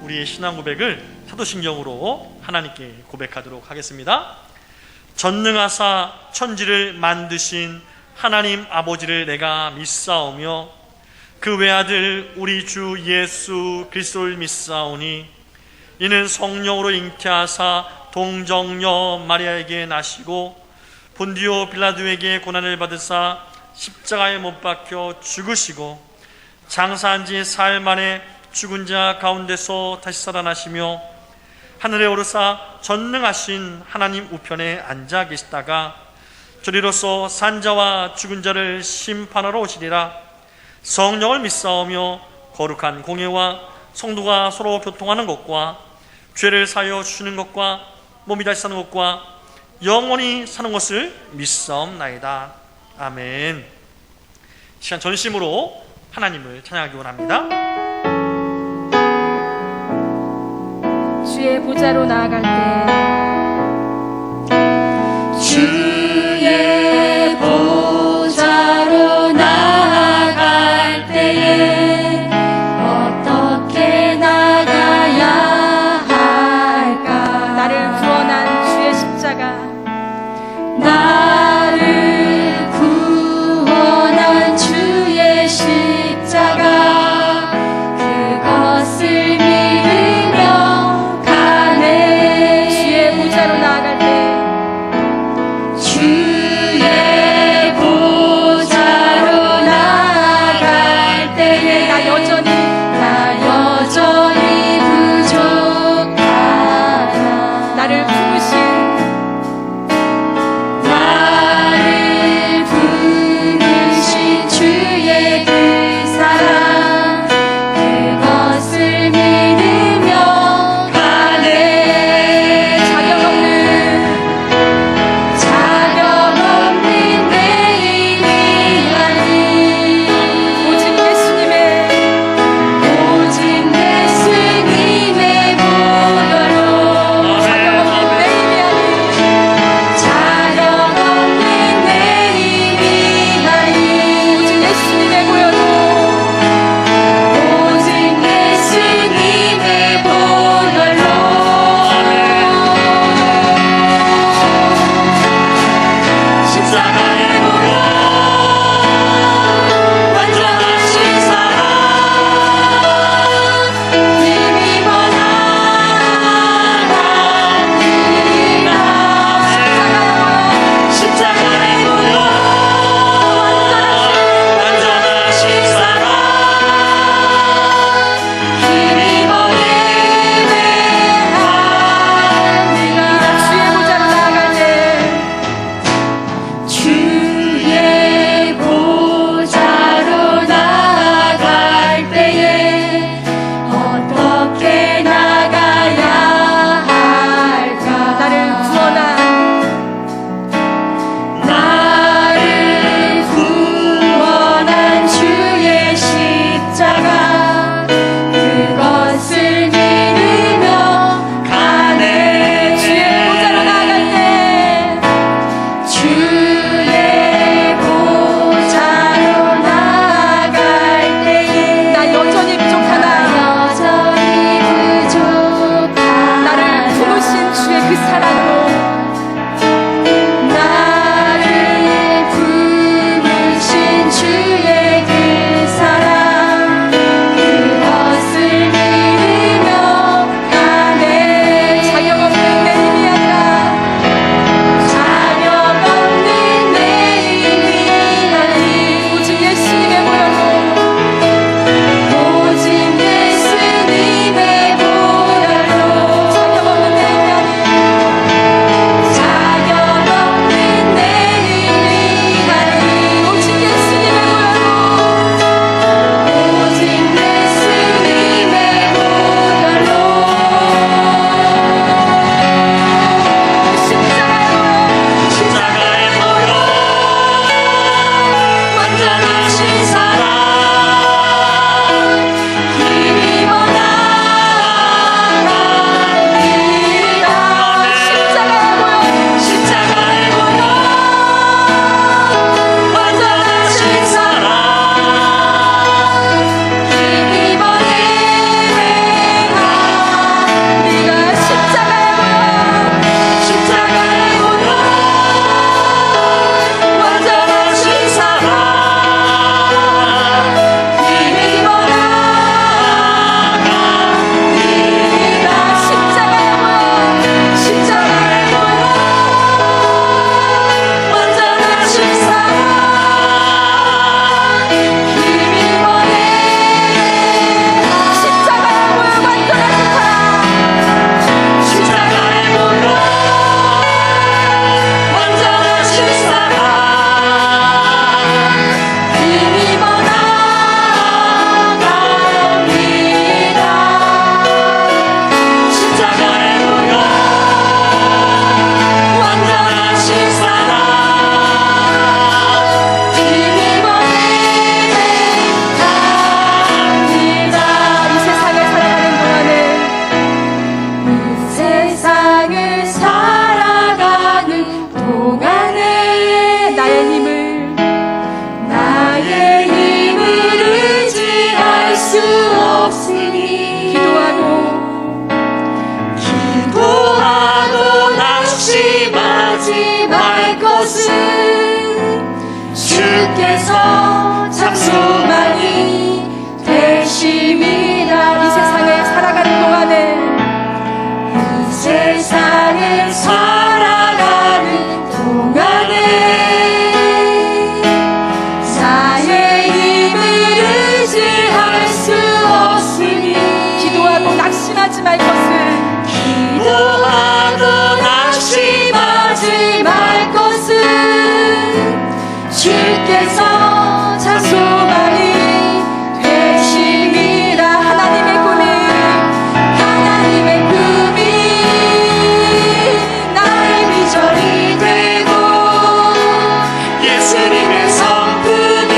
우리의 신앙 고백을 사도신경으로 하나님께 고백하도록 하겠습니다. 전능하사 천지를 만드신 하나님 아버지를 내가 믿사오며 그 외아들 우리 주 예수 그리스도를 믿사오니 이는 성령으로 잉태하사 동정녀 마리아에게 나시고 본디오 빌라도에게 고난을 받으사 십자가에 못 박혀 죽으시고 장사한 지 사흘 만에 죽은 자 가운데서 다시 살아나시며 하늘에 오르사 전능하신 하나님 우편에 앉아 계시다가 저리로서 산자와 죽은 자를 심판하러 오시리라. 성령을 믿사오며 거룩한 공예와 성도가 서로 교통하는 것과 죄를 사하여 주시는 것과 몸이 다시 사는 것과 영원히 사는 것을 믿사옵나이다. 아멘. 시간 전심으로 하나님을 찬양하기 원합니다. 주의 보좌로 나아갈 때 주의 보좌로 나아갈 때에 어떻게 나가야 할까? 나를 구원한 주의 십자가, 나를 구원한 주의 십자가, 그것을 믿으며 가네. 주의 보좌로 나아갈 때 주의 보좌로 나아갈 때에 나 여전히 부족하다. 나를 품으신 주의 그 사랑, 그것을 믿으며 가네. 자격 없는 내 힘이 아닌 오직 예수님의 보혈로, 자격 없는 내 힘이 아닌 오직 예수님의 보혈로 십자가의 보혈, 완전하신 사랑, 힘입어 나갑니다. 십자가의 보혈, 완전하신 주께서 참 소망이 되심이라. 하나님의 꿈이 나의 비전이 되고 예수님의 성품이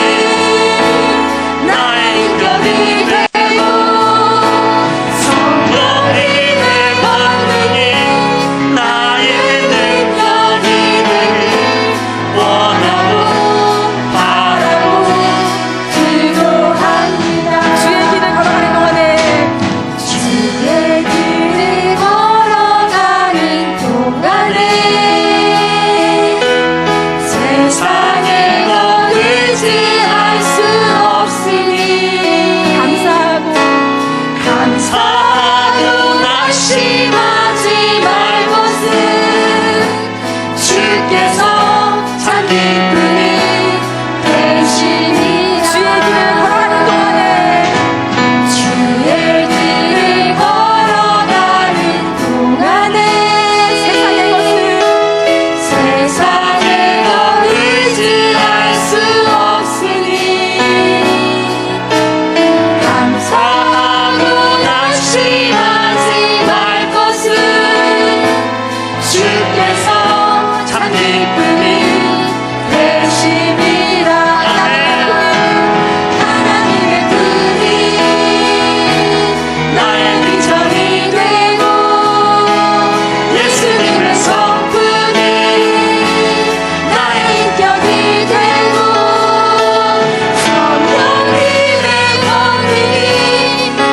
나의 인격이 되고 성령님의 권능이 나의 능력이 되길 원하고 바라고 기도합니다. 주의 길을 걸어가는 동안에 주의 길을 걸어가는 동안에 세상에 더 의지할 수 없으니 감사하고 낙심하지 말 것은 주께서 참 기쁨이 되시니라. 주의 길을 걸어가는 동안에 주의 길을 걸어가는 동안에 세상에 더 의지할 수 없으니 감사하고 낙심하지 말 것은 주께서 참 기쁨이 되심이라. 하나님의 꿈이 나의 비전이 되고 예수님의 성품이 나의 인격이 되고 성령님의 권능이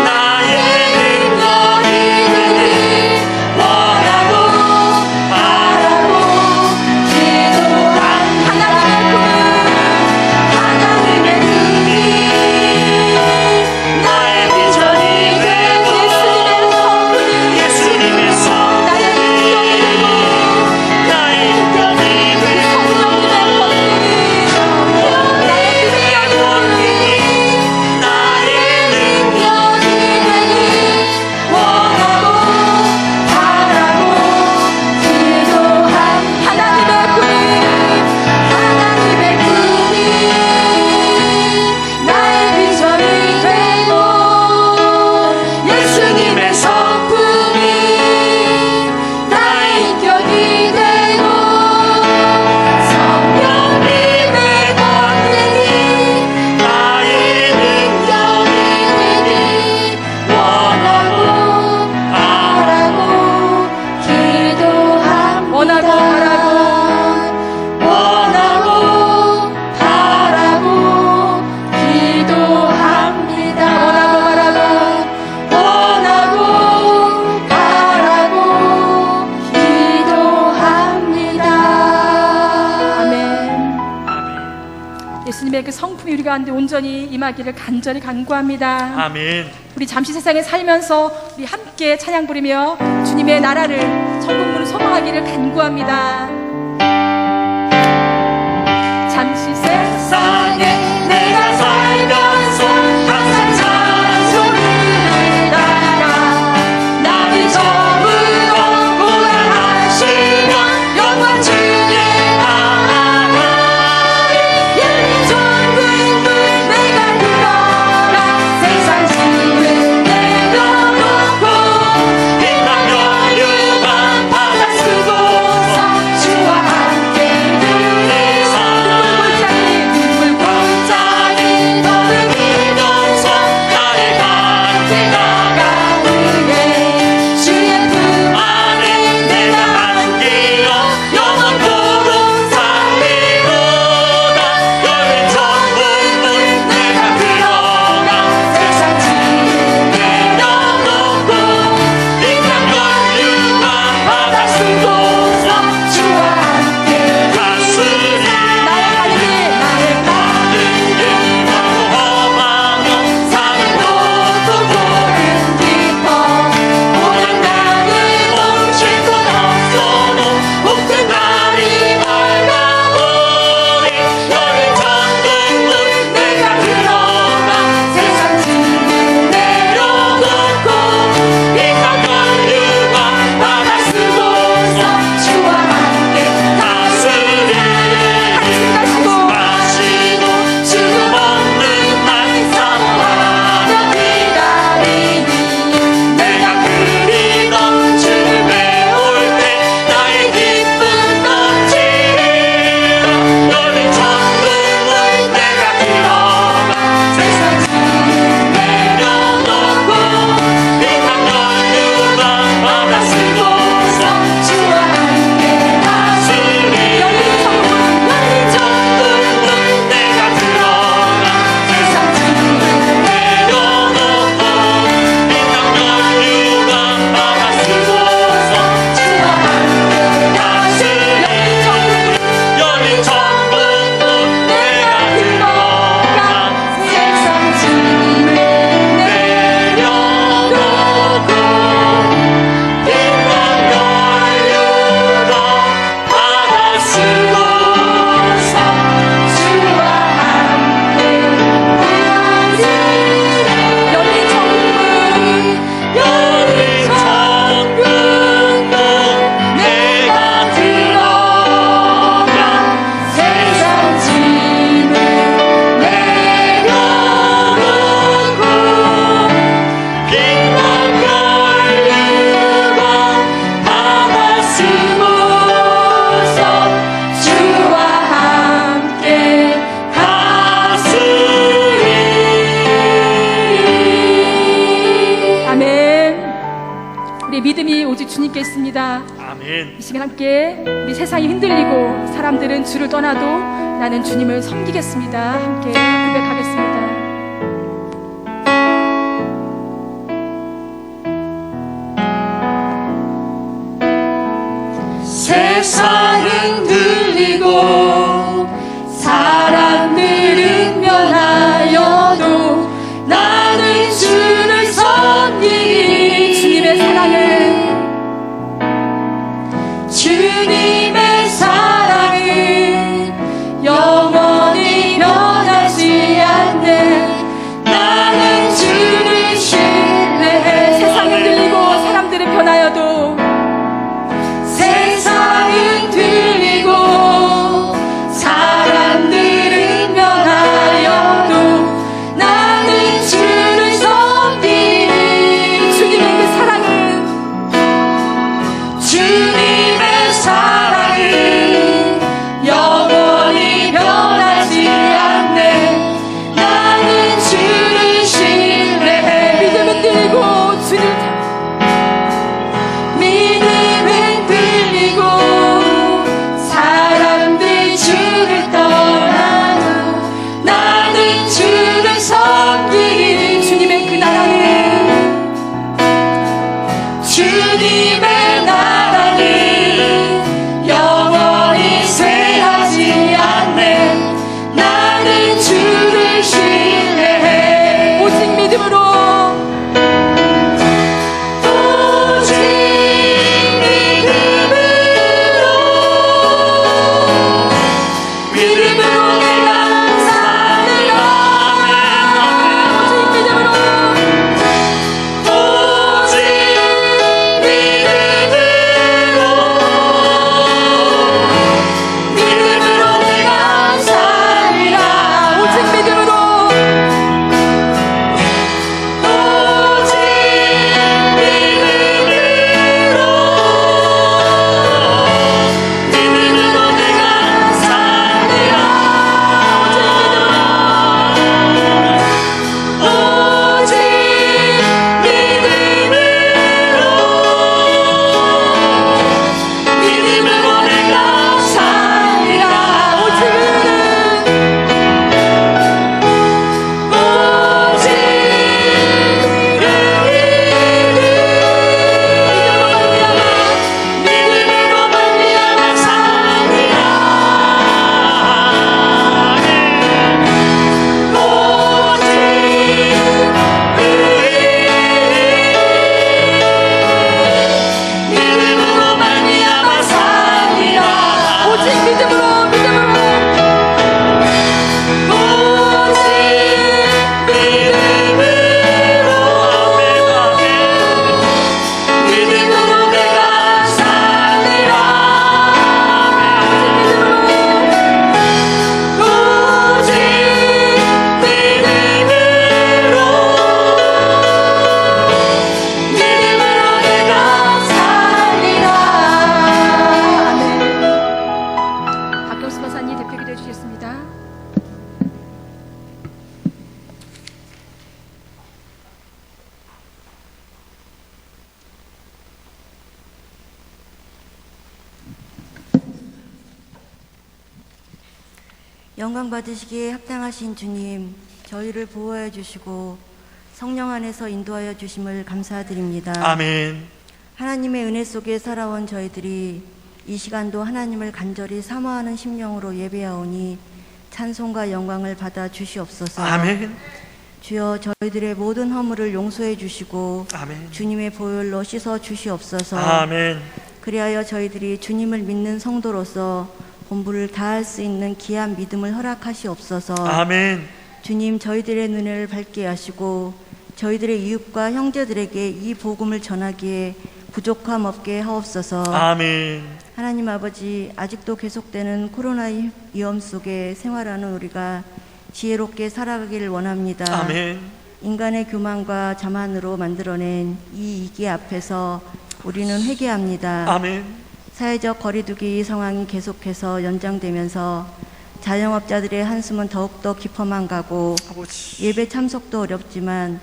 나의 능력이 되길 원하고 바라고 기도한 하나님의 꿈이 나의 비전이 되고 예수님의 성품이 나의 인격이 되고 성령님의 권능이 나의 능력이 되길 원하고 바라고 기도한 하나님의 꿈이 나의 비전이 되고 예수님의 성품이 나의 인격이 되고 성령님의 권능이 나의 능력이 되길 원하고 바라고 기도합니다. 원하고 바라고 기도합니다. 원하고 바라고 기도합니다. 아멘. 아멘. 예수님의 그 성품이 우리 가운데 온전히 임하기를 간절히 간구합니다. 아멘. 우리 잠시 세상에 살면서 우리 함께 찬양 부리며 주님의 나라를 천국문을 소망하기를 간구합니다. 잠시 세상에 내가 살면서 항상 찬송을 따라 나를 저물어 보관하시면 영광 주에 나아가리. 열린 천국문 내가 들어가 세상 짐을 내려놓고 빛난 여유가 바다 쓰고서 주 주님께 있습니다. 아멘. 이 시간 함께 우리 세상이 흔들리고 사람들은 주를 떠나도 나는 주님을 섬기겠습니다. 함께 고백하겠습니다. 세상은 들리고 사람들은 변하여도 나는 주를 섬기니 주님의 사랑은 주님의 사랑은 영원히 변하지 않네. 나는 주를 신뢰해. 세상이 흔들리고 사람들은 변하여도 세상은 들리고 사람들은 변하여도 나는 주를 섬기니 주님의 그 사랑은 주님의 사랑은 영원히 변하지 않네. 나는 주를 신뢰해. 믿음은 들리고 주를 믿음은 들리고 사람들 주를 떠나도 나는 주를 섬기니 주님의 그 나라는 주님의 나라는 영원히 쇠하지 않네. 나는 주를 신뢰해. 오직 믿음으로 오직 믿음으로 내가 살리라. 오직 믿음으로 오직 믿음으로 내가 살리라. 오직 믿음으로 오직 믿음으로 내가 살리라. 오직 믿음으로 내가 살리라. 오직 믿음으로 말미암아 살리라. 믿음으로 말미암아 살리라. 오직 믿음으로 믿음으로 오직 믿음으로 내가 살리라. 오직 믿음으로 내가 살리라. 아멘. 박경수 박사님 대표 기도해 주시겠습니다. 영광 받으시기에 합당하신 주님, 저희를 보호하여 주시고 성령 안에서 인도하여 주심을 감사드립니다. 아멘. 하나님의 은혜 속에 살아온 저희들이 이 시간도 하나님을 간절히 사모하는 심령으로 예배하오니 찬송과 영광을 받아 주시옵소서. 아멘. 주여, 저희들의 모든 허물을 용서해 주시고 아멘. 주님의 보혈로 씻어 주시옵소서. 아멘. 그리하여 저희들이 주님을 믿는 성도로서 본분을 다할 수 있는 귀한 믿음을 허락하시옵소서. 아멘. 주님, 저희들의 눈을 밝게 하시고 저희들의 이웃과 형제들에게 이 복음을 전하기에 부족함 없게 하옵소서. 아멘. 하나님 아버지, 아직도 계속되는 코로나 위험 속에 생활하는 우리가 지혜롭게 살아가기를 원합니다. 아멘. 인간의 교만과 자만으로 만들어낸 이 위기 앞에서 우리는 회개합니다. 아멘. 사회적 거리두기 상황이 계속해서 연장되면서 자영업자들의 한숨은 더욱더 깊어만 가고 아버지. 예배 참석도 어렵지만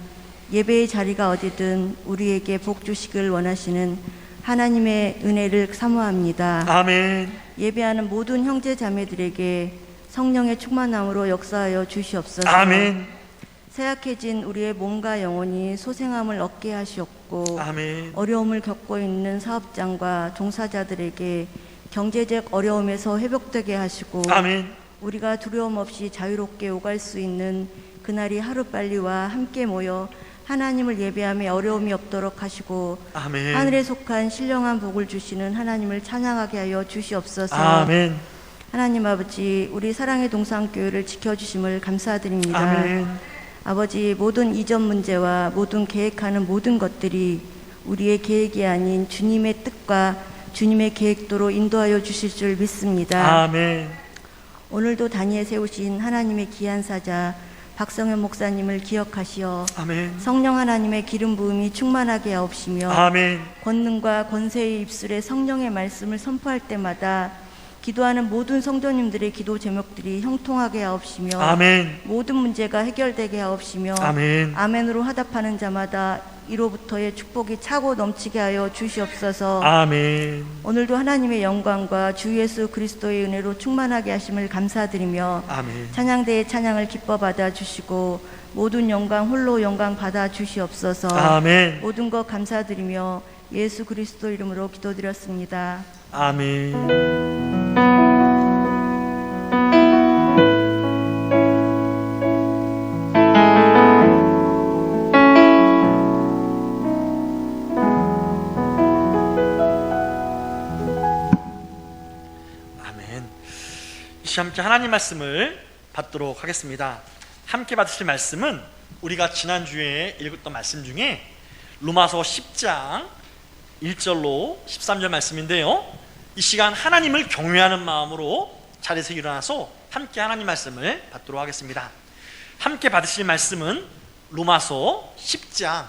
예배의 자리가 어디든 우리에게 복 주시길 원하시는 하나님의 은혜를 사모합니다. 아멘. 예배하는 모든 형제 자매들에게 성령의 충만함으로 역사하여 주시옵소서. 아멘. 쇠약해진 우리의 몸과 영혼이 소생함을 얻게 하시옵고 아멘. 어려움을 겪고 있는 사업장과 종사자들에게 경제적 어려움에서 회복되게 하시고 아멘. 우리가 두려움 없이 자유롭게 오갈 수 있는 그날이 하루빨리와 함께 모여 하나님을 예배함에 어려움이 없도록 하시고 아멘. 하늘에 속한 신령한 복을 주시는 하나님을 찬양하게 하여 주시옵소서. 아멘. 하나님 아버지, 우리 사랑의 동산교회를 지켜주심을 감사드립니다. 아멘. 아버지, 모든 이전 문제와 모든 계획하는 모든 것들이 우리의 계획이 아닌 주님의 뜻과 주님의 계획도로 인도하여 주실 줄 믿습니다. 아멘. 오늘도 단위에 세우신 하나님의 귀한 사자 박성현 목사님을 기억하시어 아멘. 성령 하나님의 기름 부음이 충만하게 하옵시며 아멘. 권능과 권세의 입술에 성령의 말씀을 선포할 때마다 기도하는 모든 성도님들의 기도 제목들이 형통하게 하옵시며 아멘. 모든 문제가 해결되게 하옵시며 아멘. 아멘으로 화답하는 자마다 이로부터의 축복이 차고 넘치게 하여 주시옵소서. 아멘. 오늘도 하나님의 영광과 주 예수 그리스도의 은혜로 충만하게 하심을 감사드리며 아멘. 찬양대의 찬양을 기뻐 받아 주시고 모든 영광 홀로 영광 받아 주시옵소서. 아멘. 모든 것 감사드리며 예수 그리스도 이름으로 기도드렸습니다. 아멘. 아멘. 이 시간 함께 하나님 말씀을 받도록 하겠습니다. 함께 받으실 말씀은 우리가 지난주에 읽었던 말씀 중에 로마서 10장 1절로 13절 말씀인데요, 이 시간 하나님을 경외하는 마음으로 자리에서 일어나서 함께 하나님 말씀을 받도록 하겠습니다. 함께 받으실 말씀은 로마서 10장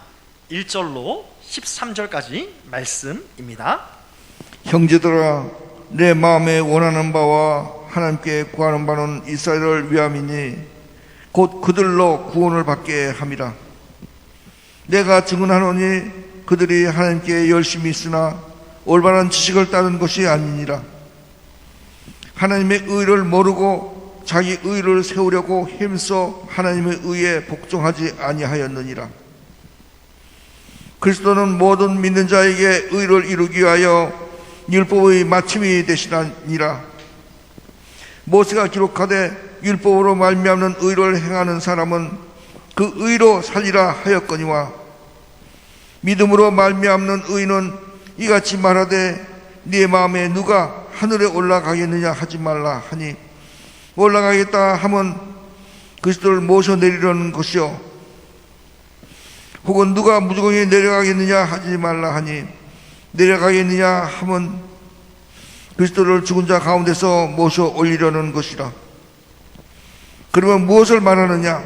1절로 13절까지 말씀입니다. 형제들아, 내 마음에 원하는 바와 하나님께 구하는 바는 이스라엘을 위함이니 곧 그들로 구원을 받게 함이라. 내가 증언하노니 그들이 하나님께 열심히 있으나 올바른 지식을 따른 것이 아니니라. 하나님의 의를 모르고 자기 의를 세우려고 힘써 하나님의 의에 복종하지 아니하였느니라. 그리스도는 모든 믿는 자에게 의를 이루기 위하여 율법의 마침이 되시나니라. 모세가 기록하되 율법으로 말미암는 의를 행하는 사람은 그 의로 살리라 하였거니와 믿음으로 말미암는 의는 이같이 말하되 네 마음에 누가 하늘에 올라가겠느냐 하지 말라 하니 올라가겠다 하면 그리스도를 모셔 내리려는 것이요 혹은 누가 무조건에 내려가겠느냐 하지 말라 하니 내려가겠느냐 하면 그리스도를 죽은 자 가운데서 모셔 올리려는 것이라. 그러면 무엇을 말하느냐?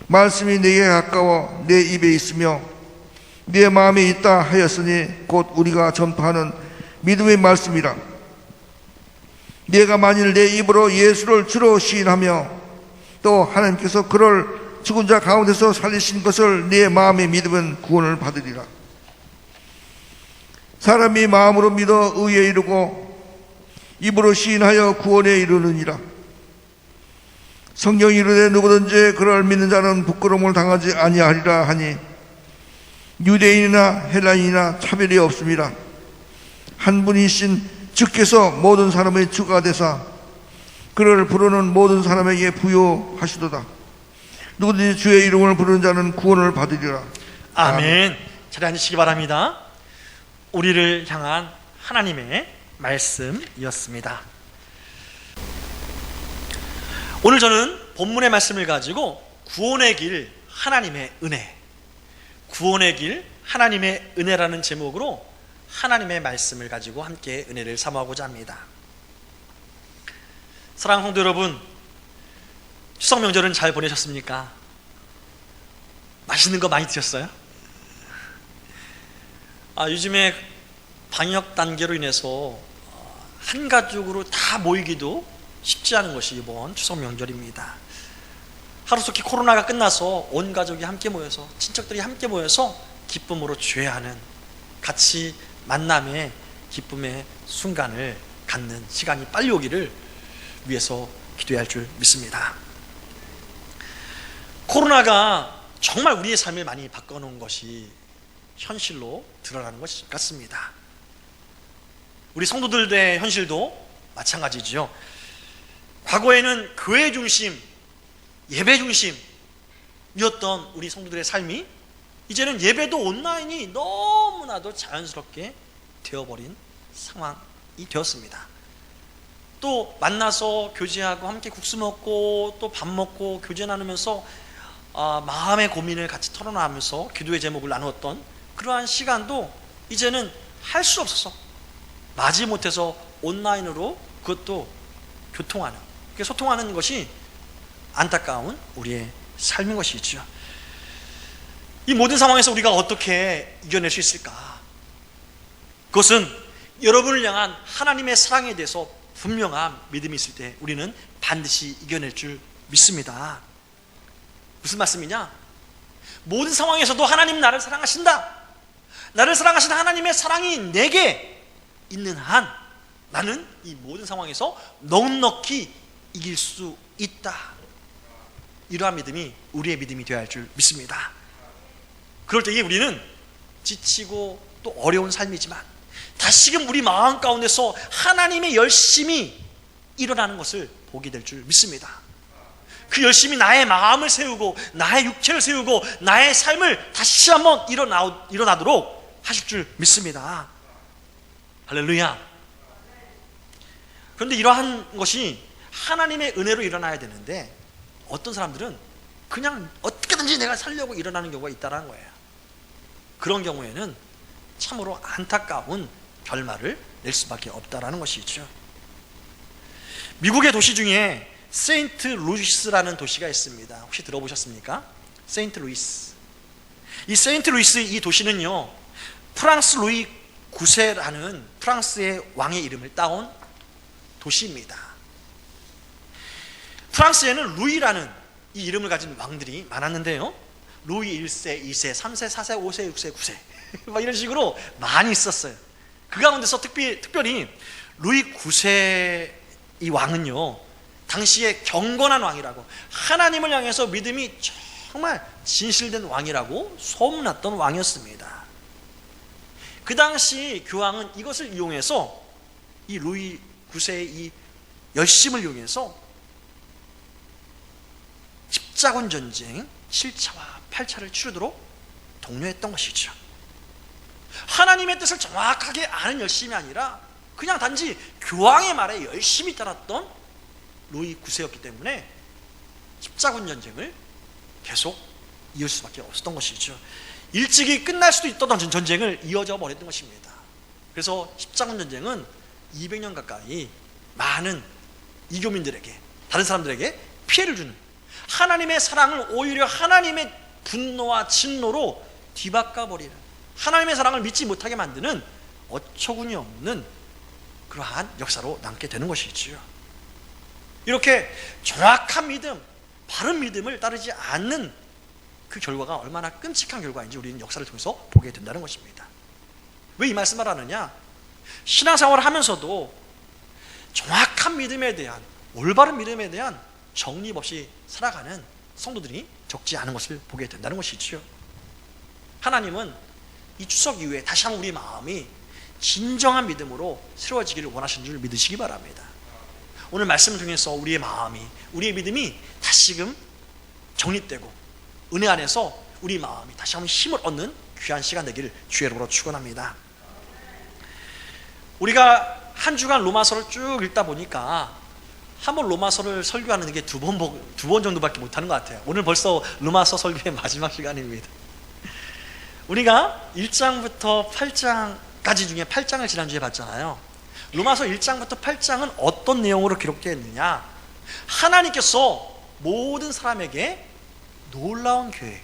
말씀이 내게 가까워 내 입에 있으며 네 마음에 있다 하였으니 곧 우리가 전파하는 믿음의 말씀이라. 네가 만일 내 입으로 예수를 주로 시인하며 또 하나님께서 그를 죽은 자 가운데서 살리신 것을 네 마음에 믿으면 구원을 받으리라. 사람이 마음으로 믿어 의에 이르고 입으로 시인하여 구원에 이르느니라. 성경이 이르되 누구든지 그를 믿는 자는 부끄러움을 당하지 아니하리라 하니 유대인이나 헬라인이나 차별이 없습니다. 한 분이신 주께서 모든 사람의 주가 되사 그를 부르는 모든 사람에게 부여하시도다. 누구든지 주의 이름을 부르는 자는 구원을 받으리라. 아멘. 자리에 앉으시기 바랍니다. 우리를 향한 하나님의 말씀이었습니다. 오늘 저는 본문의 말씀을 가지고 구원의 길 하나님의 은혜, 구원의 길 하나님의 은혜라는 제목으로 하나님의 말씀을 가지고 함께 은혜를 사모하고자 합니다. 사랑하는 성도 여러분, 추석 명절은 잘 보내셨습니까? 맛있는 거 많이 드셨어요? 요즘에 방역 단계로 인해서 한 가족으로 다 모이기도 쉽지 않은 것이 이번 추석 명절입니다. 하루속히 코로나가 끝나서 온 가족이 함께 모여서, 친척들이 함께 모여서 기쁨으로 주회하는, 같이 만남의 기쁨의 순간을 갖는 시간이 빨리 오기를 위해서 기도해야 할 줄 믿습니다. 코로나가 정말 우리의 삶을 많이 바꿔놓은 것이 현실로 드러나는 것 같습니다. 우리 성도들의 현실도 마찬가지죠. 과거에는 교회 중심, 예배 중심이었던 우리 성도들의 삶이 이제는 예배도 온라인이 너무나도 자연스럽게 되어버린 상황이 되었습니다. 또 만나서 교제하고 함께 국수 먹고 또 밥 먹고 교제 나누면서 마음의 고민을 같이 털어나면서 기도의 제목을 나누었던 그러한 시간도 이제는 할 수 없어서 마지못해서 온라인으로 그것도 교통하는, 소통하는 것이 안타까운 우리의 삶인 것이죠. 이 모든 상황에서 우리가 어떻게 이겨낼 수 있을까? 그것은 여러분을 향한 하나님의 사랑에 대해서 분명한 믿음이 있을 때 우리는 반드시 이겨낼 줄 믿습니다. 무슨 말씀이냐? 모든 상황에서도 하나님 나를 사랑하신다. 나를 사랑하시는 하나님의 사랑이 내게 있는 한 나는 이 모든 상황에서 넉넉히 이길 수 있다. 이러한 믿음이 우리의 믿음이 되어야 할 줄 믿습니다. 그럴 때에 우리는 지치고 또 어려운 삶이지만 다시금 우리 마음 가운데서 하나님의 열심이 일어나는 것을 보게 될 줄 믿습니다. 그 열심이 나의 마음을 세우고 나의 육체를 세우고 나의 삶을 다시 한번 일어나도록 하실 줄 믿습니다. 할렐루야. 그런데 이러한 것이 하나님의 은혜로 일어나야 되는데 어떤 사람들은 그냥 어떻게든지 내가 살려고 일어나는 경우가 있다는 거예요. 그런 경우에는 참으로 안타까운 결말을 낼 수밖에 없다는 것이죠. 미국의 도시 중에 세인트 루이스라는 도시가 있습니다. 혹시 들어보셨습니까? 세인트 루이스. 이 세인트 루이스 이 도시는요, 프랑스 루이 9세라는 프랑스의 왕의 이름을 따온 도시입니다. 프랑스에는 루이라는 이 이름을 가진 왕들이 많았는데요, 루이 1세, 2세, 3세, 4세, 5세, 6세, 9세 막 이런 식으로 많이 있었어요. 그 가운데서 특별히 루이 9세 이 왕은요, 당시에 경건한 왕이라고, 하나님을 향해서 믿음이 정말 진실된 왕이라고 소문났던 왕이었습니다. 그 당시 교황은 이것을 이용해서 이 루이 9세의 이 열심을 이용해서 십자군 전쟁 7차와 8차를 치르도록 독려했던 것이죠. 하나님의 뜻을 정확하게 아는 열심이 아니라 그냥 단지 교황의 말에 열심히 따랐던 루이 9세였기 때문에 십자군 전쟁을 계속 이을 수밖에 없었던 것이죠. 일찍이 끝날 수도 있던 전쟁을 이어져 버렸던 것입니다. 그래서 십자군 전쟁은 200년 가까이 많은 이교민들에게, 다른 사람들에게 피해를 주는, 하나님의 사랑을 오히려 하나님의 분노와 진노로 뒤바꿔버리는, 하나님의 사랑을 믿지 못하게 만드는 어처구니 없는 그러한 역사로 남게 되는 것이지요. 이렇게 정확한 믿음, 바른 믿음을 따르지 않는 그 결과가 얼마나 끔찍한 결과인지 우리는 역사를 통해서 보게 된다는 것입니다. 왜 이 말씀을 하느냐? 신앙생활을 하면서도 정확한 믿음에 대한, 올바른 믿음에 대한 정립 없이 살아가는 성도들이 적지 않은 것을 보게 된다는 것이지요. 하나님은 이 추석 이후에 다시 한번 우리 마음이 진정한 믿음으로 새로워지기를 원하시는 줄 믿으시기 바랍니다. 오늘 말씀을 통해서 우리의 마음이, 우리의 믿음이 다시금 정립되고 은혜 안에서 우리 마음이 다시 한번 힘을 얻는 귀한 시간 되기를 주의 이름으로 축원합니다. 우리가 한 주간 로마서를 쭉 읽다 보니까 한번 로마서를 설교하는 게 두 번 정도밖에 못하는 것 같아요. 오늘 벌써 로마서 설교의 마지막 시간입니다. 우리가 1장부터 8장까지 중에 8장을 지난주에 봤잖아요. 로마서 1장부터 8장은 어떤 내용으로 기록되어 있느냐? 하나님께서 모든 사람에게 놀라운 계획,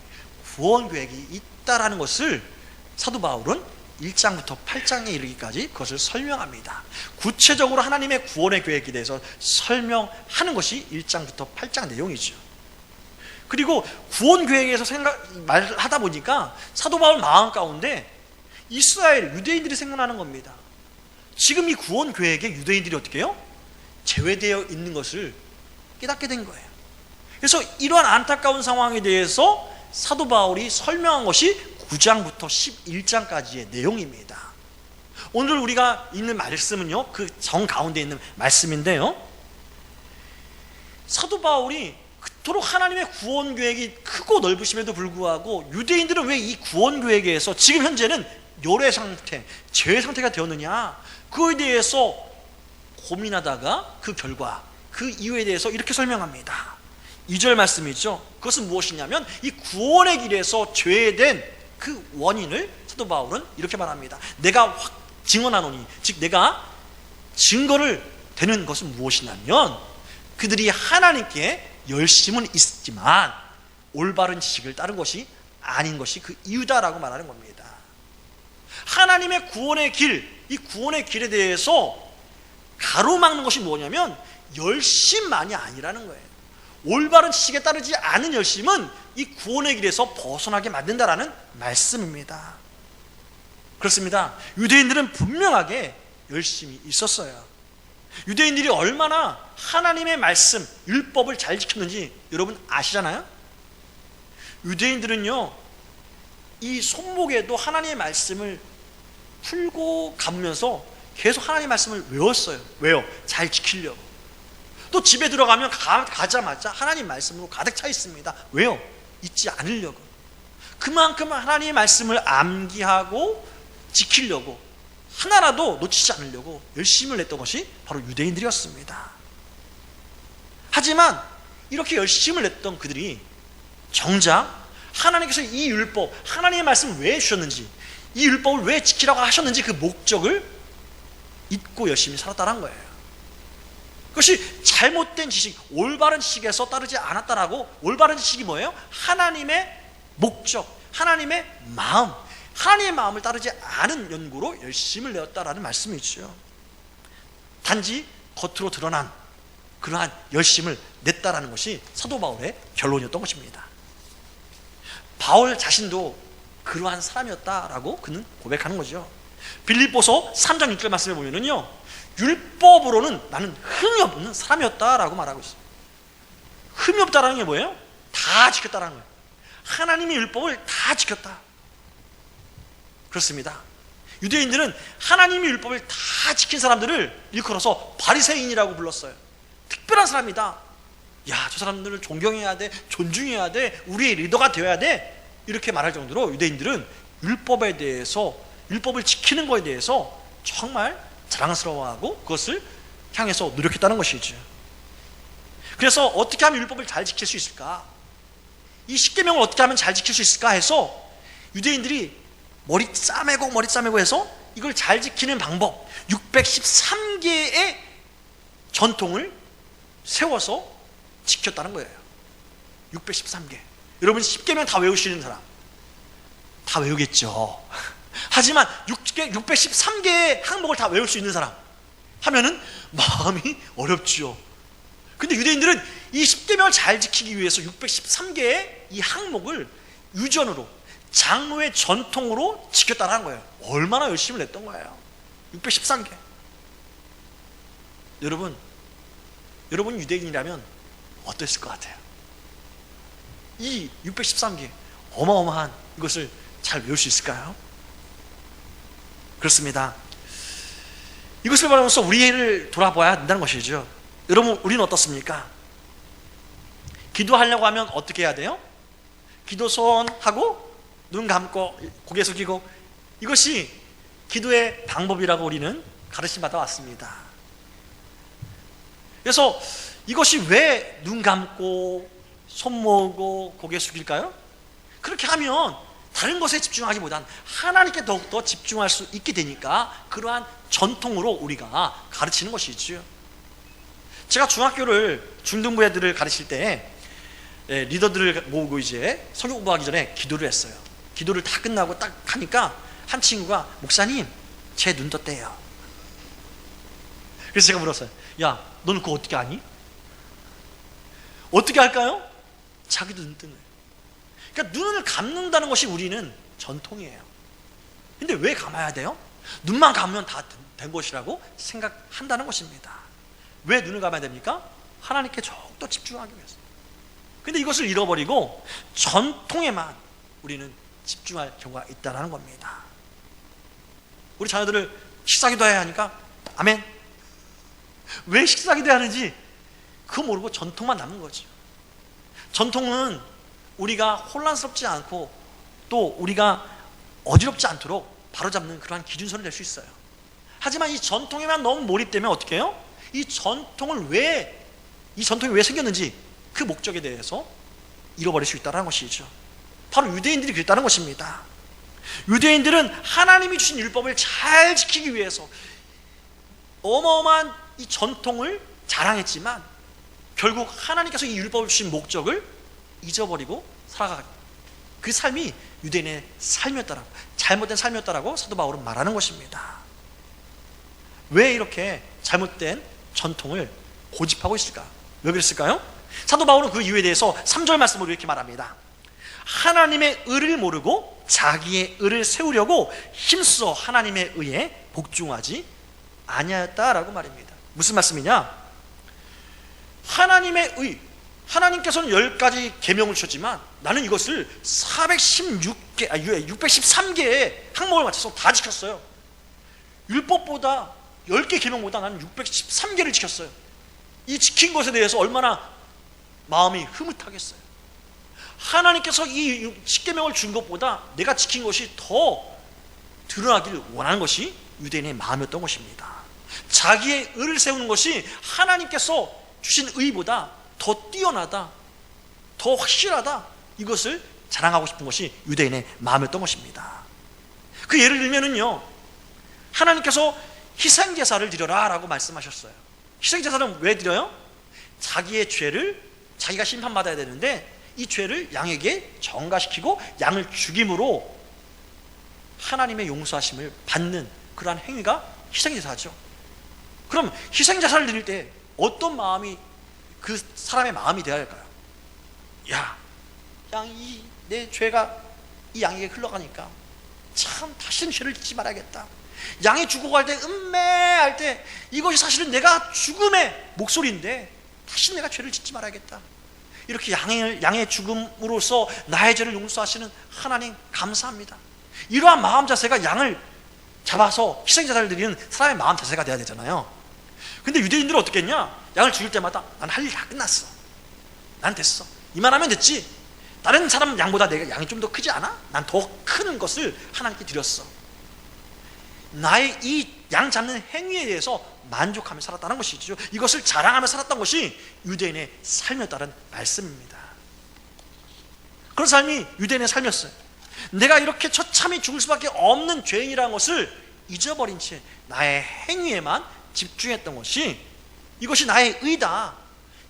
구원 계획이 있다라는 것을 사도 바울은 1장부터 8장에 이르기까지 그것을 설명합니다. 구체적으로 하나님의 구원의 계획에 대해서 설명하는 것이 1장부터 8장 내용이죠. 그리고 구원 계획에서 말하다 보니까 사도 바울 마음 가운데 이스라엘 유대인들이 생각나는 겁니다. 지금 이 구원 계획에 유대인들이 어떻게 해요? 제외되어 있는 것을 깨닫게 된 거예요. 그래서 이러한 안타까운 상황에 대해서 사도 바울이 설명한 것이 9장부터 11장까지의 내용입니다. 오늘 우리가 읽는 말씀은요, 그 정 가운데 있는 말씀인데요, 사도 바울이 그토록 하나님의 구원 계획이 크고 넓으심에도 불구하고 유대인들은 왜 이 구원 계획에서 지금 현재는 열애 상태, 죄 상태가 되었느냐, 그거에 대해서 고민하다가 그 결과, 그 이유에 대해서 이렇게 설명합니다. 2절 말씀이죠. 그것은 무엇이냐면 이 구원의 길에서 죄된 그 원인을 사도 바울은 이렇게 말합니다. 내가 증언하노니, 즉 내가 증거를 되는 것은 무엇이냐면 그들이 하나님께 열심은 있지만 올바른 지식을 따른 것이 아닌 것이 그 이유다라고 말하는 겁니다. 하나님의 구원의 길, 이 구원의 길에 대해서 가로막는 것이 뭐냐면 열심만이 아니라는 거예요. 올바른 지식에 따르지 않은 열심은 이 구원의 길에서 벗어나게 만든다라는 말씀입니다. 그렇습니다. 유대인들은 분명하게 열심이 있었어요. 유대인들이 얼마나 하나님의 말씀, 율법을 잘 지켰는지 여러분 아시잖아요? 유대인들은요, 이 손목에도 하나님의 말씀을 풀고 감으면서 계속 하나님의 말씀을 외웠어요. 왜요? 잘 지키려고. 또 집에 들어가면 가자마자 하나님 말씀으로 가득 차 있습니다. 왜요? 잊지 않으려고. 그만큼 하나님의 말씀을 암기하고 지키려고, 하나라도 놓치지 않으려고 열심을 냈던 것이 바로 유대인들이었습니다. 하지만 이렇게 열심을 냈던 그들이 정작 하나님께서 이 율법, 하나님의 말씀을 왜 주셨는지, 이 율법을 왜 지키라고 하셨는지 그 목적을 잊고 열심히 살았다는 거예요. 그것이 잘못된 지식, 올바른 지식에서 따르지 않았다라고. 올바른 지식이 뭐예요? 하나님의 목적, 하나님의 마음, 하나님의 마음을 따르지 않은 연고로 열심을 내었다라는 말씀이죠. 단지 겉으로 드러난 그러한 열심을 냈다라는 것이 사도 바울의 결론이었던 것입니다. 바울 자신도 그러한 사람이었다라고 그는 고백하는 거죠. 빌립보서 3장 6절 말씀에 보면은요, 율법으로는 나는 흠이 없는 사람이었다라고 말하고 있어요. 흠이 없다라는 게 뭐예요? 다 지켰다라는 거예요. 하나님의 율법을 다 지켰다. 그렇습니다. 유대인들은 하나님의 율법을 다 지킨 사람들을 일컬어서 바리새인이라고 불렀어요. 특별한 사람이다. 야, 저 사람들을 존경해야 돼, 존중해야 돼, 우리의 리더가 되어야 돼, 이렇게 말할 정도로 유대인들은 율법에 대해서, 율법을 지키는 것에 대해서 정말 자랑스러워하고 그것을 향해서 노력했다는 것이죠. 그래서 어떻게 하면 율법을 잘 지킬 수 있을까, 이 십계명을 어떻게 하면 잘 지킬 수 있을까 해서 유대인들이 머리 짜매고 해서 이걸 잘 지키는 방법, 613개의 전통을 세워서 지켰다는 거예요. 613개. 여러분 10계명 다 외우시는 사람 다 외우겠죠. 하지만 613개의 항목을 다 외울 수 있는 사람 하면은 마음이 어렵죠. 근데 유대인들은 이 10계명을 잘 지키기 위해서 613개의 이 항목을 유전으로, 장로의 전통으로 지켰다는 거예요. 얼마나 열심히 냈던 거예요. 613개. 여러분 유대인이라면 어땠을 것 같아요? 이 613개 어마어마한 이것을 잘 외울 수 있을까요? 그렇습니다. 이것을 말하면서 우리를 돌아봐야 된다는 것이죠. 여러분, 우리는 어떻습니까? 기도하려고 하면 어떻게 해야 돼요? 기도손 하고 눈 감고 고개 숙이고, 이것이 기도의 방법이라고 우리는 가르침 받아 왔습니다. 그래서 이것이 왜 눈 감고 손 모으고 고개 숙일까요? 그렇게 하면 다른 것에 집중하기보단 하나님께 더욱더 집중할 수 있게 되니까 그러한 전통으로 우리가 가르치는 것이지요. 제가 중등부 애들을 가르칠 때 리더들을 모으고 이제 성경 공부하기 전에 기도를 했어요. 기도를 다 끝나고 딱 하니까 한 친구가, 목사님, 제 눈 떴대요. 그래서 제가 물었어요. 야, 너는 그거 어떻게 아니? 어떻게 할까요? 자기도 눈 뜨는 거예요. 그러니까 눈을 감는다는 것이 우리는 전통이에요. 근데 왜 감아야 돼요? 눈만 감으면 다 된 것이라고 생각한다는 것입니다. 왜 눈을 감아야 됩니까? 하나님께 더욱더 집중하기 위해서. 근데 이것을 잃어버리고 전통에만 우리는 집중할 경우가 있다는 겁니다. 우리 자녀들을 식사기도 해야 하니까 아멘. 왜 식사기도 하는지 그거 모르고 전통만 남는 거죠. 전통은 우리가 혼란스럽지 않고 또 우리가 어지럽지 않도록 바로잡는 그러한 기준선을 낼 수 있어요. 하지만 이 전통에만 너무 몰입되면 어떻게 해요? 이 전통이 왜 생겼는지 그 목적에 대해서 잃어버릴 수 있다는 것이죠. 바로 유대인들이 그랬다는 것입니다. 유대인들은 하나님이 주신 율법을 잘 지키기 위해서 어마어마한 이 전통을 자랑했지만 결국 하나님께서 이 율법을 주신 목적을 잊어버리고 살아가고, 그 삶이 유대인의 삶이었다라고, 잘못된 삶이었다라고 사도 바울은 말하는 것입니다. 왜 이렇게 잘못된 전통을 고집하고 있을까? 왜 그랬을까요? 사도 바울은 그 이유에 대해서 3절 말씀으로 이렇게 말합니다. 하나님의 의를 모르고 자기의 의를 세우려고 힘써 하나님의 의에 복종하지 아니하였다라고 말입니다. 무슨 말씀이냐? 하나님의 의, 하나님께서는 10가지 계명을 주셨지만 나는 이것을 613개의 항목을 맞춰서 다 지켰어요. 율법보다 10개 계명보다 나는 613개를 지켰어요. 이 지킨 것에 대해서 얼마나 마음이 흐뭇하겠어요. 하나님께서 이 10계명을 준 것보다 내가 지킨 것이 더 드러나기를 원하는 것이 유대인의 마음이었던 것입니다. 자기의 의를 세우는 것이 하나님께서 주신 의보다 더 뛰어나다, 더 확실하다, 이것을 자랑하고 싶은 것이 유대인의 마음이었던 것입니다. 그 예를 들면은요, 하나님께서 희생제사를 드려라 라고 말씀하셨어요. 희생제사는 왜 드려요? 자기의 죄를 자기가 심판받아야 되는데 이 죄를 양에게 전가시키고 양을 죽임으로 하나님의 용서하심을 받는 그러한 행위가 희생제사죠. 그럼 희생제사를 드릴 때 어떤 마음이 그 사람의 마음이 되어야 할까요? 야, 양이 내 죄가 이 양에게 흘러가니까 참 다시는 죄를 짓지 말아야겠다. 양이 죽어갈 때 음매할 때 이것이 사실은 내가 죽음의 목소리인데 다시 내가 죄를 짓지 말아야겠다. 이렇게 양의 죽음으로써 나의 죄를 용서하시는 하나님 감사합니다. 이러한 마음 자세가 양을 잡아서 희생자를 드리는 사람의 마음 자세가 돼야 되잖아요. 근데 유대인들은 어떻게 했냐? 양을 죽일 때마다 난 할 일 다 끝났어, 난 됐어, 이만하면 됐지, 다른 사람 양보다 내가 양이 좀 더 크지 않아? 난 더 큰 것을 하나님께 드렸어. 나의 이 양 잡는 행위에 대해서 만족하며 살았다는 것이죠. 이것을 자랑하며 살았던 것이 유대인의 삶이었다는 말씀입니다. 그런 삶이 유대인의 삶이었어요. 내가 이렇게 처참히 죽을 수밖에 없는 죄인이라는 것을 잊어버린 채 나의 행위에만 집중했던 것이, 이것이 나의 의다,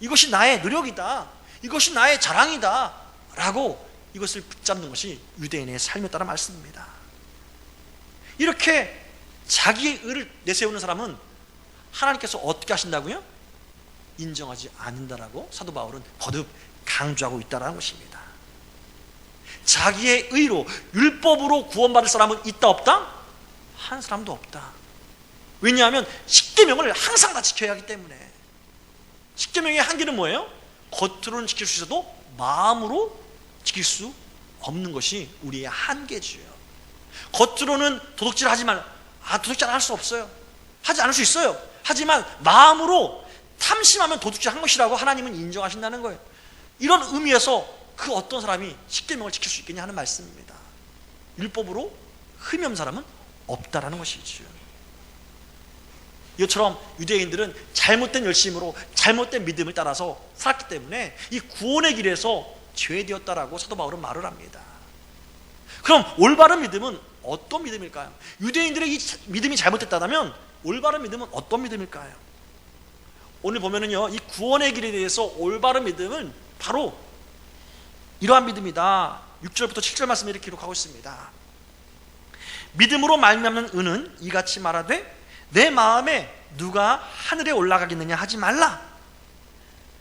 이것이 나의 노력이다, 이것이 나의 자랑이다 라고 이것을 붙잡는 것이 유대인의 삶이었다는 말씀입니다. 이렇게 자기의 의를 내세우는 사람은 하나님께서 어떻게 하신다고요? 인정하지 않는다라고 사도 바울은 거듭 강조하고 있다는 것입니다. 자기의 의로, 율법으로 구원받을 사람은 있다 없다? 한 사람도 없다. 왜냐하면 십계명을 항상 다 지켜야 하기 때문에. 십계명의 한계는 뭐예요? 겉으로는 지킬 수 있어도 마음으로 지킬 수 없는 것이 우리의 한계지요. 겉으로는 도둑질 하지 말라, 도둑질 안 할 수 없어요, 하지 않을 수 있어요. 하지만 마음으로 탐심하면 도둑질 한 것이라고 하나님은 인정하신다는 거예요. 이런 의미에서 그 어떤 사람이 십계명을 지킬 수 있겠냐 하는 말씀입니다. 율법으로 흠이 사람은 없다라는 것이죠. 이처럼 유대인들은 잘못된 열심으로 잘못된 믿음을 따라서 살았기 때문에 이 구원의 길에서 죄되었다라고 사도 바울은 말을 합니다. 그럼 올바른 믿음은 어떤 믿음일까요? 유대인들의 이 믿음이 잘못됐다면 올바른 믿음은 어떤 믿음일까요? 오늘 보면은요, 이 구원의 길에 대해서 올바른 믿음은 바로 이러한 믿음이다. 6절부터 7절 말씀에 이렇게 기록하고 있습니다. 믿음으로 말미암는 의는 이같이 말하되 내 마음에 누가 하늘에 올라가겠느냐 하지 말라.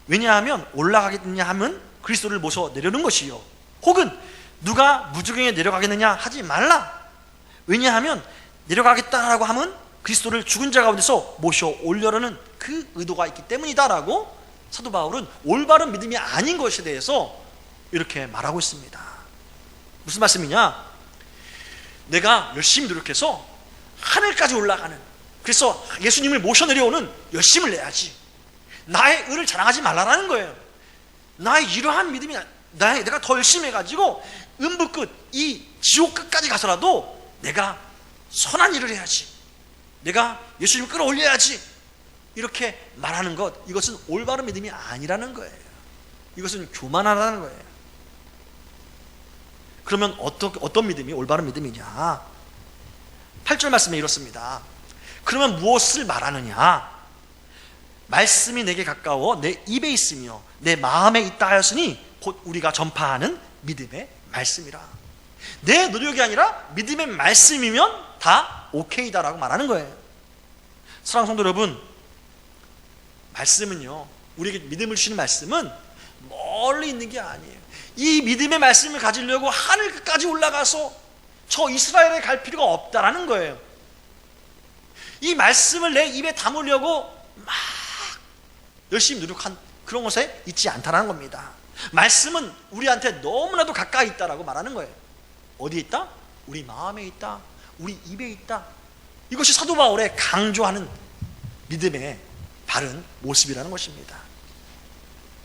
왜냐하면 올라가겠느냐 하면 그리스도를 모셔 내려는 것이요, 혹은 누가 무저갱에 내려가겠느냐 하지 말라. 왜냐하면 내려가겠다라고 하면 그리스도를 죽은 자 가운데서 모셔 올려라는 그 의도가 있기 때문이다라고 사도 바울은 올바른 믿음이 아닌 것에 대해서 이렇게 말하고 있습니다. 무슨 말씀이냐? 내가 열심히 노력해서 하늘까지 올라가는, 그래서 예수님을 모셔 내려오는 열심을 내야지, 나의 의를 자랑하지 말라라는 거예요. 나의 이러한 믿음이 내가 더 열심히 해가지고 음부 끝, 이 지옥 끝까지 가서라도 내가 선한 일을 해야지, 내가 예수님을 끌어올려야지, 이렇게 말하는 것, 이것은 올바른 믿음이 아니라는 거예요. 이것은 교만하다는 거예요. 그러면 어떤 믿음이 올바른 믿음이냐? 8절 말씀에 이렇습니다. 그러면 무엇을 말하느냐? 말씀이 내게 가까워 내 입에 있으며 내 마음에 있다 하였으니 곧 우리가 전파하는 믿음의 말씀이라. 내 노력이 아니라 믿음의 말씀이면 다 오케이다라고 말하는 거예요. 사랑하는 성도 여러분, 말씀은요, 우리에게 믿음을 주시는 말씀은 멀리 있는 게 아니에요. 이 믿음의 말씀을 가지려고 하늘 끝까지 올라가서 저 이스라엘에 갈 필요가 없다라는 거예요. 이 말씀을 내 입에 담으려고 막 열심히 노력한 그런 것에 있지 않다라는 겁니다. 말씀은 우리한테 너무나도 가까이 있다라고 말하는 거예요. 어디에 있다? 우리 마음에 있다, 우리 입에 있다. 이것이 사도 바울의 강조하는 믿음의 바른 모습이라는 것입니다.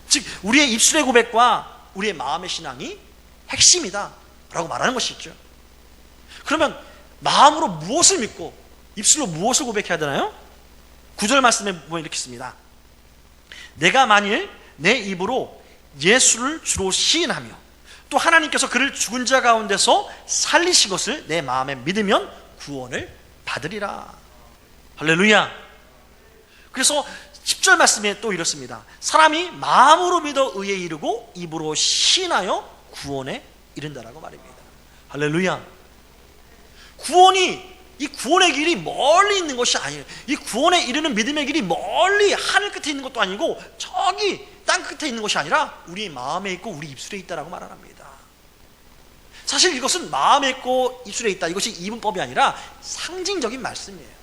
즉 우리의 입술의 고백과 우리의 마음의 신앙이 핵심이다 라고 말하는 것이죠. 그러면 마음으로 무엇을 믿고 입술로 무엇을 고백해야 되나요? 9절 말씀에 보면 이렇게 씁니다. 내가 만일 내 입으로 예수를 주로 시인하며 또 하나님께서 그를 죽은 자 가운데서 살리신 것을 내 마음에 믿으면 구원을 받으리라. 할렐루야. 그래서 10절 말씀에 또 이렇습니다. 사람이 마음으로 믿어 의에 이르고 입으로 시인하여 구원에 이른다라고 말입니다. 할렐루야. 이 구원의 길이 멀리 있는 것이 아니에요. 이 구원에 이르는 믿음의 길이 멀리 하늘 끝에 있는 것도 아니고 저기 땅 끝에 있는 것이 아니라 우리 마음에 있고 우리 입술에 있다라고 말합니다. 사실 이것은 마음에 있고 입술에 있다, 이것이 이분법이 아니라 상징적인 말씀이에요.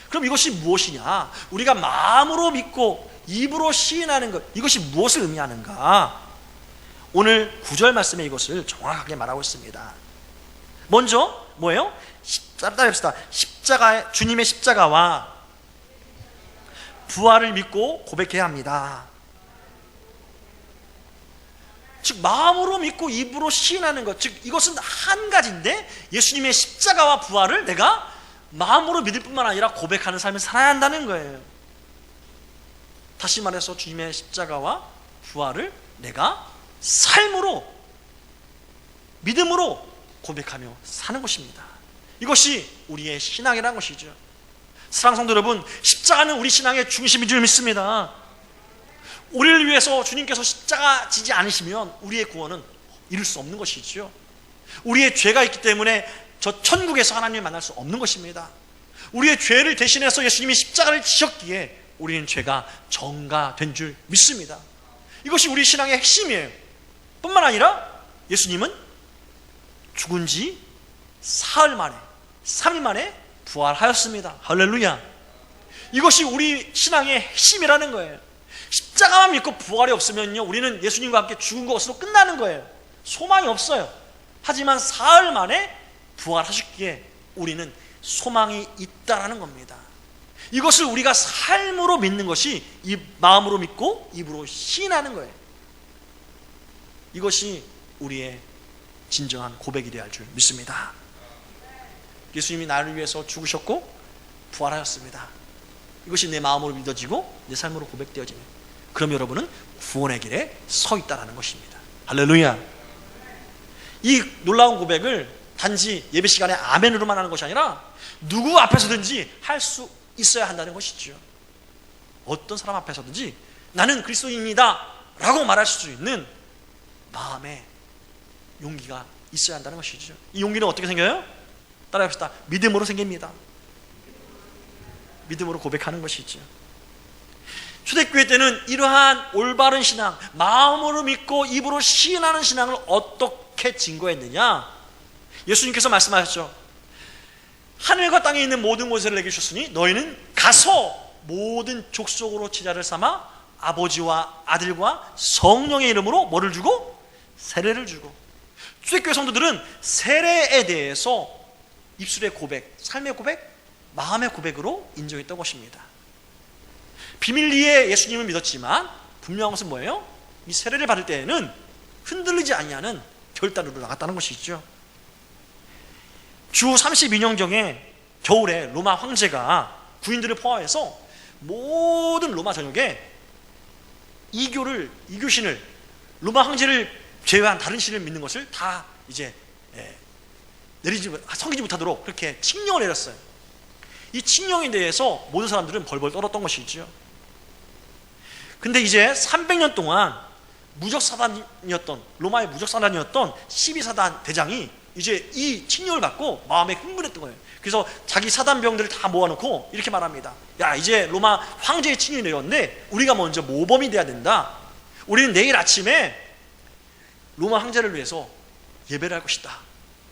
그럼 이것이 무엇이냐? 우리가 마음으로 믿고 입으로 시인하는 것, 이것이 무엇을 의미하는가? 오늘 9절 말씀에 이것을 정확하게 말하고 있습니다. 먼저 뭐예요? 따라합시다. 주님의 십자가와 부활을 믿고 고백해야 합니다. 즉 마음으로 믿고 입으로 시인하는 것, 즉 이것은 한 가지인데 예수님의 십자가와 부활을 내가 마음으로 믿을 뿐만 아니라 고백하는 삶을 살아야 한다는 거예요. 다시 말해서 주님의 십자가와 부활을 내가 삶으로, 믿음으로 고백하며 사는 것입니다. 이것이 우리의 신앙이라는 것이죠. 사랑하는 성도 여러분, 십자가는 우리 신앙의 중심인 줄 믿습니다. 우리를 위해서 주님께서 십자가 지지 않으시면 우리의 구원은 이룰 수 없는 것이죠. 우리의 죄가 있기 때문에 저 천국에서 하나님을 만날 수 없는 것입니다. 우리의 죄를 대신해서 예수님이 십자가를 지셨기에 우리는 죄가 정가된 줄 믿습니다. 이것이 우리 신앙의 핵심이에요. 뿐만 아니라 예수님은 죽은 지 사흘 만에, 3일 만에 부활하였습니다. 할렐루야. 이것이 우리 신앙의 핵심이라는 거예요. 십자가만 믿고 부활이 없으면요, 우리는 예수님과 함께 죽은 것으로 끝나는 거예요. 소망이 없어요. 하지만 사흘 만에 부활하셨기에 우리는 소망이 있다라는 겁니다. 이것을 우리가 삶으로 믿는 것이 이 마음으로 믿고 입으로 시인하는 거예요. 이것이 우리의 진정한 고백이 되어야 할 줄 믿습니다. 예수님이 나를 위해서 죽으셨고 부활하셨습니다. 이것이 내 마음으로 믿어지고 내 삶으로 고백되어지면, 그럼 여러분은 구원의 길에 서 있다라는 것입니다. 할렐루야. 이 놀라운 고백을 단지 예배 시간에 아멘으로만 하는 것이 아니라 누구 앞에서든지 할 수 있어야 한다는 것이죠. 어떤 사람 앞에서든지 나는 그리스도인이다 라고 말할 수 있는 마음에 용기가 있어야 한다는 것이죠. 이 용기는 어떻게 생겨요? 따라합시다. 믿음으로 생깁니다. 믿음으로 고백하는 것이죠. 초대교회 때는 이러한 올바른 신앙, 마음으로 믿고 입으로 시인하는 신앙을 어떻게 증거했느냐? 예수님께서 말씀하셨죠. 하늘과 땅에 있는 모든 곳을 내게 주셨으니 너희는 가서 모든 족속으로 제자를 삼아 아버지와 아들과 성령의 이름으로 뭐를 주고? 세례를 주고. 초대교회 성도들은 세례에 대해서 입술의 고백, 삶의 고백, 마음의 고백으로 인정했던 것입니다. 비밀리에 예수님을 믿었지만 분명한 것은 뭐예요? 이 세례를 받을 때에는 흔들리지 아니하는 결단으로 나갔다는 것이죠. 주 32년경에 겨울에 로마 황제가 군인들을 포함해서 모든 로마 전역에 이교신을, 로마 황제를 제외한 다른 신을 믿는 것을 다 이제 섬기지 못하도록 그렇게 칙령을 내렸어요. 이 칙령에 대해서 모든 사람들은 벌벌 떨었던 것이죠. 근데 이제 300년 동안 로마의 무적사단이었던 12사단 대장이 이제 이 칙령을 받고 마음에 흥분했던 거예요. 그래서 자기 사단병들을 다 모아놓고 이렇게 말합니다. 야, 이제 로마 황제의 칙령이 내렸는데 우리가 먼저 모범이 돼야 된다. 우리는 내일 아침에 로마 황제를 위해서 예배를 할 것이다.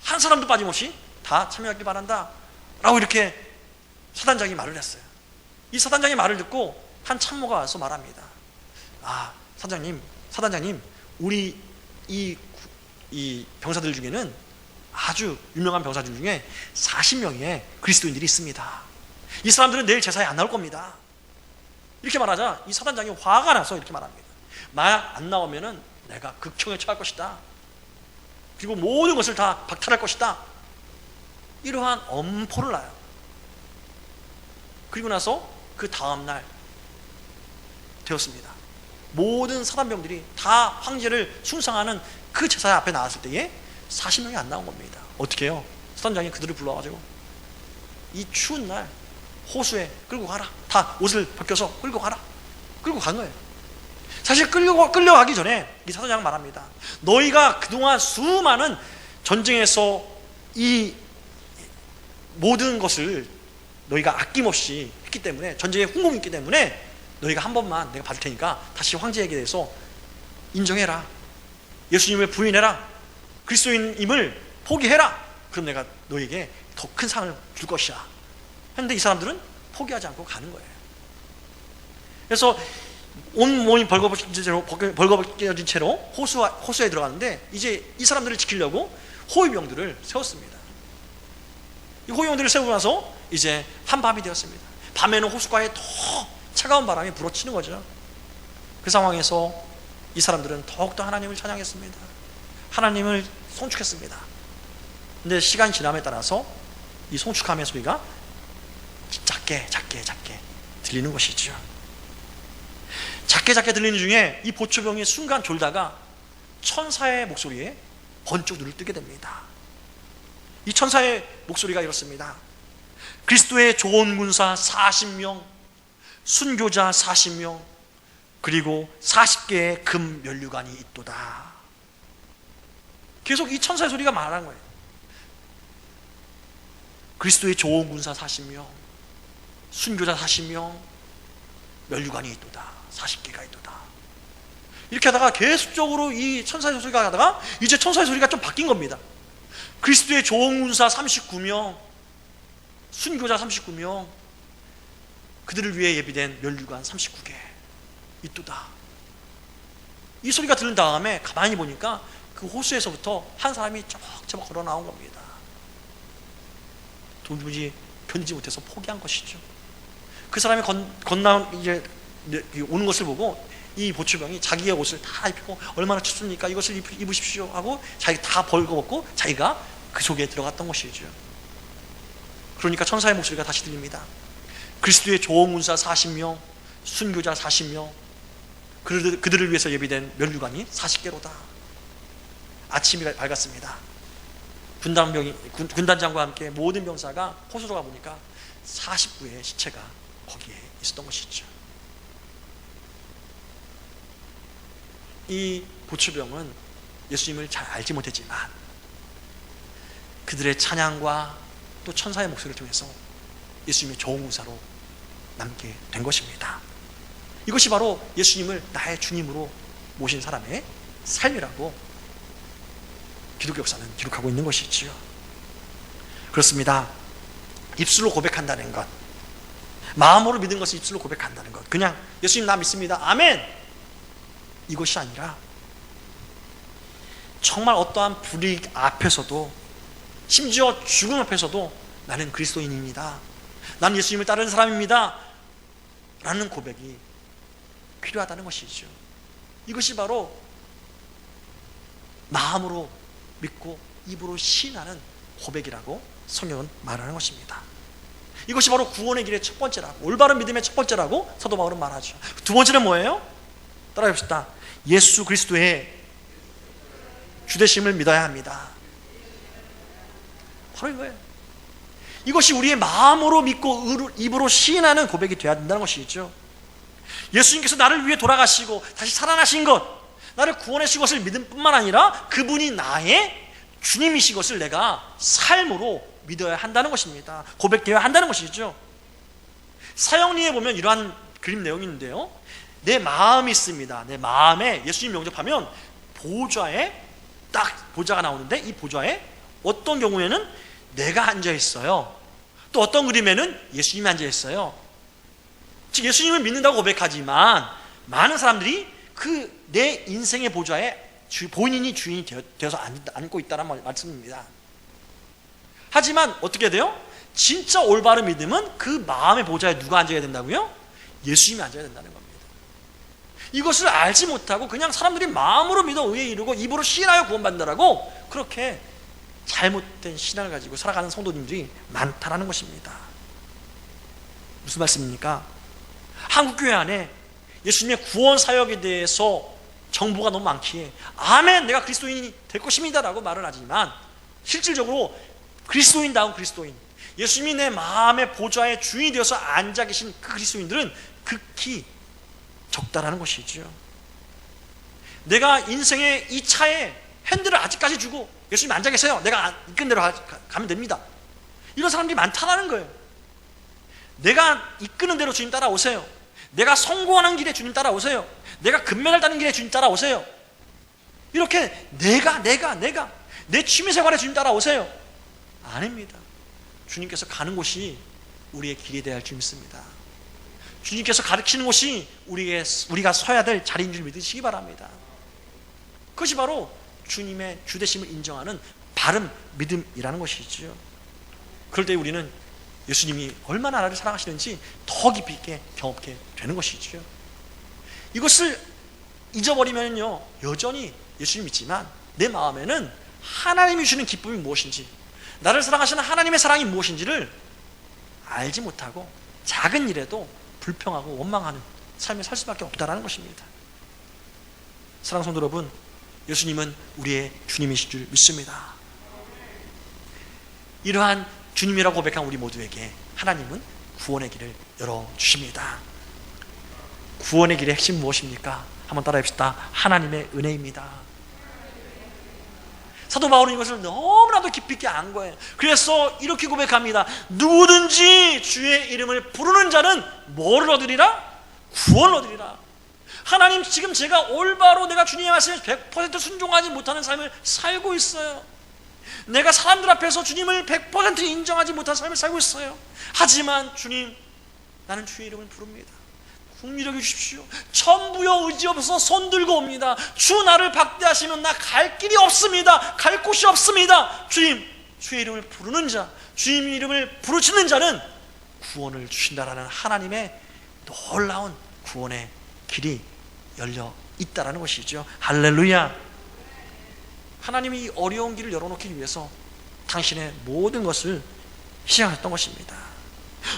한 사람도 빠짐없이 다 참여하길 바란다 라고 이렇게 사단장이 말을 했어요. 이 사단장의 말을 듣고 한 참모가 와서 말합니다. 아, 사단장님, 우리 이 병사들 중에는 아주 유명한 병사들 중에 40명의 그리스도인들이 있습니다. 이 사람들은 내일 제사에 안 나올 겁니다. 이렇게 말하자 이 사단장이 화가 나서 이렇게 말합니다. 만약 안 나오면은 내가 극형에 처할 것이다. 그리고 모든 것을 다 박탈할 것이다. 이러한 엄포를 놔요. 그리고 나서 그 다음날 되었습니다. 모든 사단병들이 다 황제를 숭상하는 그 제사 앞에 나왔을 때에 40명이 안 나온 겁니다. 어떻게 해요? 사단장이 그들을 불러가지고 이 추운 날 호수에 끌고 가라. 다 옷을 벗겨서 끌고 가라. 끌고 간 거예요. 사실 끌려가기 전에 이 사단장은 말합니다. 너희가 그동안 수많은 전쟁에서 이 모든 것을 너희가 아낌없이 했기 때문에, 전쟁에 훈공이 있기 때문에 너희가 한 번만 내가 받을 테니까 다시 황제에게 대해서 인정해라. 예수님을 부인해라. 그리스도인임을 포기해라. 그럼 내가 너에게 더 큰 상을 줄 것이야. 했는데 이 사람들은 포기하지 않고 가는 거예요. 그래서 온몸이 벌거벗겨진 채로 호수에 들어갔는데 이제 이 사람들을 지키려고 호위병들을 세웠습니다. 이 호위병들을 세우고 나서 이제 한밤이 되었습니다. 밤에는 호숫가에 더 차가운 바람이 불어치는 거죠. 그 상황에서 이 사람들은 더욱더 하나님을 찬양했습니다. 하나님을 송축했습니다. 근데 시간이 지남에 따라서 이 송축함의 소리가 작게 들리는 것이죠. 작게 들리는 중에 이 보초병이 순간 졸다가 천사의 목소리에 번쩍 눈을 뜨게 됩니다. 이 천사의 목소리가 이렇습니다. 그리스도의 좋은 군사 40명, 순교자 40명, 그리고 40개의 금 면류관이 있도다. 계속 이 천사의 소리가 말하는 거예요. 그리스도의 좋은 군사 40명, 순교자 40명, 면류관이 있도다. 40개가 있도다. 이렇게 하다가 계속적으로 이 천사의 소리가 하다가 이제 천사의 소리가 좀 바뀐 겁니다. 그리스도의 좋은 군사 39명, 순교자 39명, 그들을 위해 예비된 면류관 39개 있도다. 이 소리가 들은 다음에 가만히 보니까 그 호수에서부터 한 사람이 쩍쩍 걸어 나온 겁니다. 도무지 견디지 못해서 포기한 것이죠. 그 사람이 이제 오는 것을 보고 이 보초병이 자기의 옷을 다 입히고 얼마나 춥습니까? 이것을 입으십시오 하고 자기 다 벌거벗고 자기가 그 속에 들어갔던 것이죠. 그러니까 천사의 목소리가 다시 들립니다. 그리스도의 좋은 군사 40명, 순교자 40명, 그들을 위해서 예비된 면류관이 40개로다. 아침이 밝았습니다. 군단장과 함께 모든 병사가 호수로 가보니까 49의 시체가 거기에 있었던 것이죠. 이 보초병은 예수님을 잘 알지 못했지만 그들의 찬양과 또 천사의 목소리를 통해서 예수님의 좋은 군사로 남게 된 것입니다. 이것이 바로 예수님을 나의 주님으로 모신 사람의 삶이라고 기독교 역사는 기록하고 있는 것이지요. 그렇습니다. 입술로 고백한다는 것, 마음으로 믿은 것을 입술로 고백한다는 것, 그냥 예수님 나 믿습니다, 아멘, 이것이 아니라 정말 어떠한 불이익 앞에서도, 심지어 죽음 앞에서도 나는 그리스도인입니다, 나는 예수님을 따르는 사람입니다 라는 고백이 필요하다는 것이죠. 이것이 바로 마음으로 믿고 입으로 시인하는 고백이라고 성경은 말하는 것입니다. 이것이 바로 구원의 길의 첫 번째라고, 올바른 믿음의 첫 번째라고 사도 바울은 말하죠. 두 번째는 뭐예요? 따라해 봅시다. 예수 그리스도의 주되심을 믿어야 합니다. 바로 이거예요. 이것이 우리의 마음으로 믿고 입으로 시인하는 고백이 되어야 된다는 것이죠. 예수님께서 나를 위해 돌아가시고 다시 살아나신 것, 나를 구원하신 것을 믿음 뿐만 아니라 그분이 나의 주님이신 것을 내가 삶으로 믿어야 한다는 것입니다. 고백되어야 한다는 것이죠. 사형리에 보면 이러한 그림 내용이 있는데요, 내 마음이 있습니다. 내 마음에 예수님 영접하면 보좌에 딱 보좌가 나오는데, 이 보좌에 어떤 경우에는 내가 앉아 있어요. 또 어떤 그림에는 예수님이 앉아 있어요. 즉 예수님을 믿는다고 고백하지만 많은 사람들이 그 내 인생의 보좌에 본인이 주인이 되어서 앉고 있다는 말씀입니다. 하지만 어떻게 돼요? 진짜 올바른 믿음은 그 마음의 보좌에 누가 앉아야 된다고요? 예수님이 앉아야 된다는 겁니다. 이것을 알지 못하고 그냥 사람들이 마음으로 믿어 의에 이르고 입으로 시인하여 구원받는다라고 그렇게 잘못된 신앙을 가지고 살아가는 성도님들이 많다라는 것입니다. 무슨 말씀입니까? 한국교회 안에 예수님의 구원 사역에 대해서 정보가 너무 많기에 아멘, 내가 그리스도인이 될 것입니다 라고 말을 하지만 실질적으로 그리스도인다운 그리스도인, 예수님이 내 마음의 보좌에 주인이 되어서 앉아 계신 그 그리스도인들은 극히 적다라는 것이죠. 내가 인생의 이 차에 핸들을 아직까지 주고 예수님 앉아 계세요, 내가 이끈 대로 가면 됩니다, 이런 사람들이 많다는 거예요. 내가 이끄는 대로 주님 따라오세요, 내가 성공하는 길에 주님 따라오세요, 내가 금메달 따는 길에 주님 따라오세요, 이렇게 내가 내 취미생활에 주님 따라오세요. 아닙니다. 주님께서 가는 곳이 우리의 길이 되어야 할 줄 믿습니다. 주님께서 가르치는 곳이 우리가 서야 될 자리인 줄 믿으시기 바랍니다. 그것이 바로 주님의 주되심을 인정하는 바른 믿음이라는 것이죠. 그럴 때 우리는 예수님이 얼마나 나를 사랑하시는지 더 깊이 있게 경험하게 되는 것이죠. 이것을 잊어버리면요, 여전히 예수님 믿지만 내 마음에는 하나님이 주는 기쁨이 무엇인지, 나를 사랑하시는 하나님의 사랑이 무엇인지를 알지 못하고 작은 일에도 불평하고 원망하는 삶을 살 수밖에 없다라는 것입니다. 사랑하는 성도 여러분, 예수님은 우리의 주님이실 줄 믿습니다. 이러한 주님이라고 고백한 우리 모두에게 하나님은 구원의 길을 열어주십니다. 구원의 길의 핵심 무엇입니까? 한번 따라해 봅시다. 하나님의 은혜입니다. 사도 바울은 이것을 너무나도 깊이 있게 안 거예요. 그래서 이렇게 고백합니다. 누구든지 주의 이름을 부르는 자는 뭐를 얻으리라? 구원을 얻으리라. 하나님, 지금 제가 올바로 내가 주님의 말씀에 100% 순종하지 못하는 삶을 살고 있어요. 내가 사람들 앞에서 주님을 100% 인정하지 못한 삶을 살고 있어요. 하지만 주님, 나는 주의 이름을 부릅니다. 국리력해 주십시오. 천부여 의지 없어서 손 들고 옵니다. 주 나를 박대하시면 나 갈 길이 없습니다. 갈 곳이 없습니다. 주님, 주의 이름을 부르는 자, 주님의 이름을 부르시는 자는 구원을 주신다라는 하나님의 놀라운 구원의 길이 열려 있다라는 것이죠. 할렐루야. 하나님이 이 어려운 길을 열어놓기 위해서 당신의 모든 것을 희생하셨던 것입니다.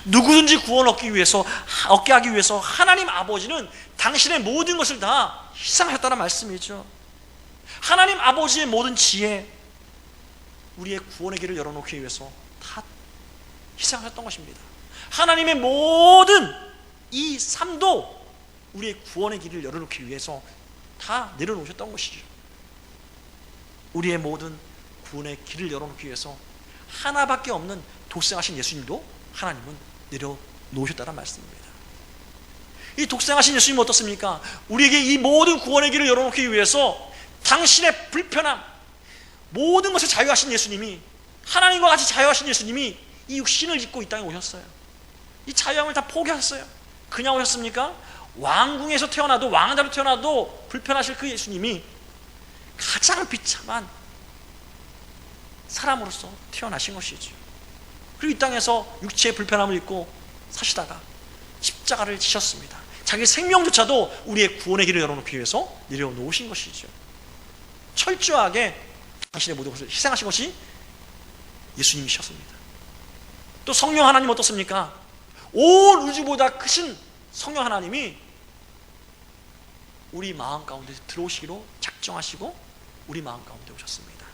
누구든지 구원 얻게 하기 위해서 하나님 아버지는 당신의 모든 것을 다 희생하셨다는 말씀이죠. 하나님 아버지의 모든 지혜, 우리의 구원의 길을 열어놓기 위해서 다 희생하셨던 것입니다. 하나님의 모든 이 삶도 우리의 구원의 길을 열어놓기 위해서 다 내려놓으셨던 것이죠. 우리의 모든 구원의 길을 열어놓기 위해서 하나밖에 없는 독생하신 예수님도 하나님은 내려놓으셨다는 말씀입니다. 이 독생하신 예수님은 어떻습니까? 우리에게 이 모든 구원의 길을 열어놓기 위해서 당신의 불편함, 모든 것을 자유하신 예수님이, 하나님과 같이 자유하신 예수님이 이 육신을 입고 이 땅에 오셨어요. 이 자유함을 다 포기하셨어요. 그냥 오셨습니까? 왕궁에서 태어나도, 왕자로 태어나도 불편하실 그 예수님이 가장 비참한 사람으로서 태어나신 것이죠. 그리고 이 땅에서 육체의 불편함을 입고 사시다가 십자가를 지셨습니다. 자기 생명조차도 우리의 구원의 길을 열어놓기 위해서 내려놓으신 것이죠. 철저하게 당신의 모든 것을 희생하신 것이 예수님이셨습니다. 또 성령 하나님 어떻습니까? 온 우주보다 크신 성령 하나님이 우리 마음 가운데 들어오시기로 작정하시고 우리 마음 가운데 오셨습니다.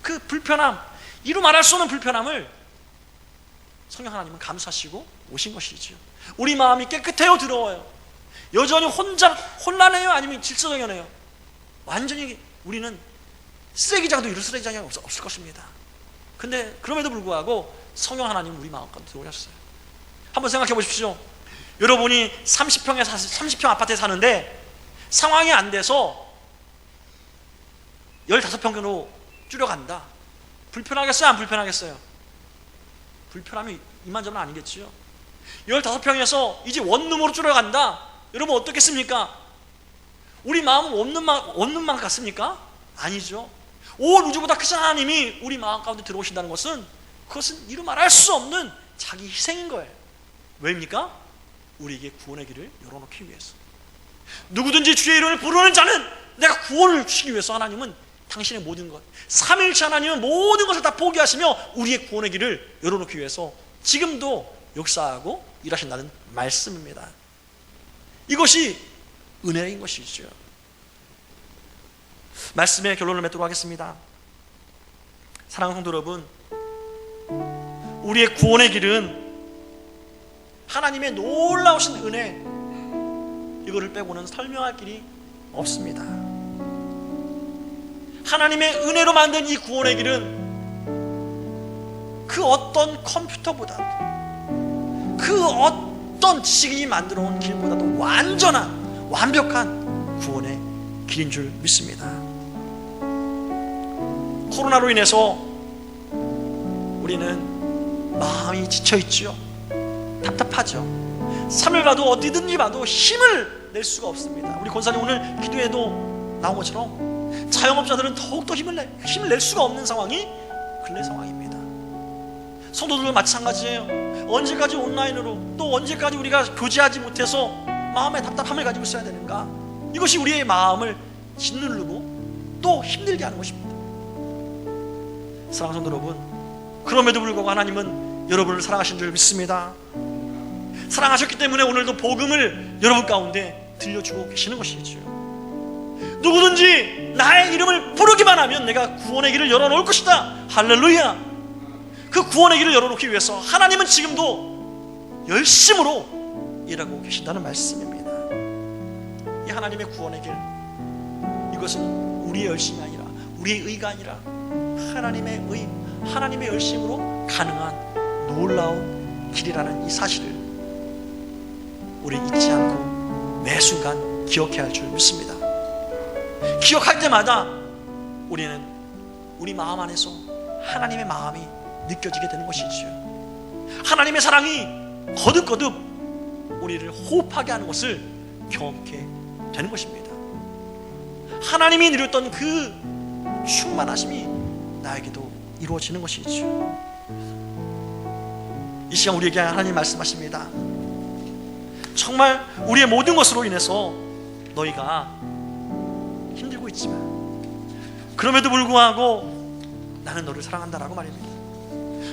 그 불편함, 이루 말할 수 없는 불편함을 성령 하나님은 감수하시고 오신 것이죠. 우리 마음이 깨끗해요, 더러워요? 여전히 혼란해요, 아니면 질서정연해요? 완전히 우리는 쓰레기장도 이런 쓰레기장이 없을 것입니다. 근데 그럼에도 불구하고 성령 하나님은 우리 마음 가운데 들어오셨어요. 한번 생각해 보십시오. 여러분이 30평 아파트에 사는데 상황이 안 돼서 15평으로 줄여간다. 불편하겠어요? 안 불편하겠어요? 불편함이 이만저만 아니겠지요. 15평에서 이제 원룸으로 줄여간다. 여러분 어떻겠습니까? 우리 마음은 원룸만 같습니까? 아니죠. 온 우주보다 크신 하나님이 우리 마음 가운데 들어오신다는 것은, 그것은 이루 말할 수 없는 자기 희생인 거예요. 왜입니까? 우리에게 구원의 길을 열어놓기 위해서. 누구든지 주의 이름을 부르는 자는 내가 구원을 주시기 위해서 하나님은 당신의 모든 것, 삼위일체 하나님은 모든 것을 다 포기하시며 우리의 구원의 길을 열어놓기 위해서 지금도 역사하고 일하신다는 말씀입니다. 이것이 은혜인 것이죠. 말씀의 결론을 맺도록 하겠습니다. 사랑하는 성도 여러분, 우리의 구원의 길은 하나님의 놀라우신 은혜, 이거를 빼고는 설명할 길이 없습니다. 하나님의 은혜로 만든 이 구원의 길은 그 어떤 컴퓨터보다도, 그 어떤 지식이 만들어 온 길보다도 완전한, 완벽한 구원의 길인 줄 믿습니다. 코로나로 인해서 우리는 마음이 지쳐있죠. 답답하죠. 삶을 봐도 어디든지 봐도 힘을 낼 수가 없습니다. 우리 권사님 오늘 기도에도 나온 것처럼 자영업자들은 더욱더 힘을 낼 수가 없는 상황이 근래 상황입니다. 성도들도 마찬가지예요. 언제까지 온라인으로, 또 언제까지 우리가 교제하지 못해서 마음의 답답함을 가지고 있어야 되는가? 이것이 우리의 마음을 짓누르고 또 힘들게 하는 것입니다. 사랑하는 성도 여러분, 그럼에도 불구하고 하나님은 여러분을 사랑하신 줄 믿습니다. 사랑하셨기 때문에 오늘도 복음을 여러분 가운데 들려주고 계시는 것이죠. 누구든지 나의 이름을 부르기만 하면 내가 구원의 길을 열어놓을 것이다. 할렐루야. 그 구원의 길을 열어놓기 위해서 하나님은 지금도 열심으로 일하고 계신다는 말씀입니다. 이 하나님의 구원의 길, 이것은 우리의 열심이 아니라, 우리의 의가 아니라 하나님의 의, 하나님의 열심으로 가능한 놀라운 길이라는 이 사실을 우리 잊지 않고 매 순간 기억해야 할 줄 믿습니다. 기억할 때마다 우리는 우리 마음 안에서 하나님의 마음이 느껴지게 되는 것이지요. 하나님의 사랑이 거듭거듭 우리를 호흡하게 하는 것을 경험하게 되는 것입니다. 하나님이 누렸던 그 충만하심이 나에게도 이루어지는 것이죠. 이 시간 우리에게 하나님 말씀하십니다. 정말 우리의 모든 것으로 인해서 너희가 힘들고 있지만 그럼에도 불구하고 나는 너를 사랑한다라고 말입니다.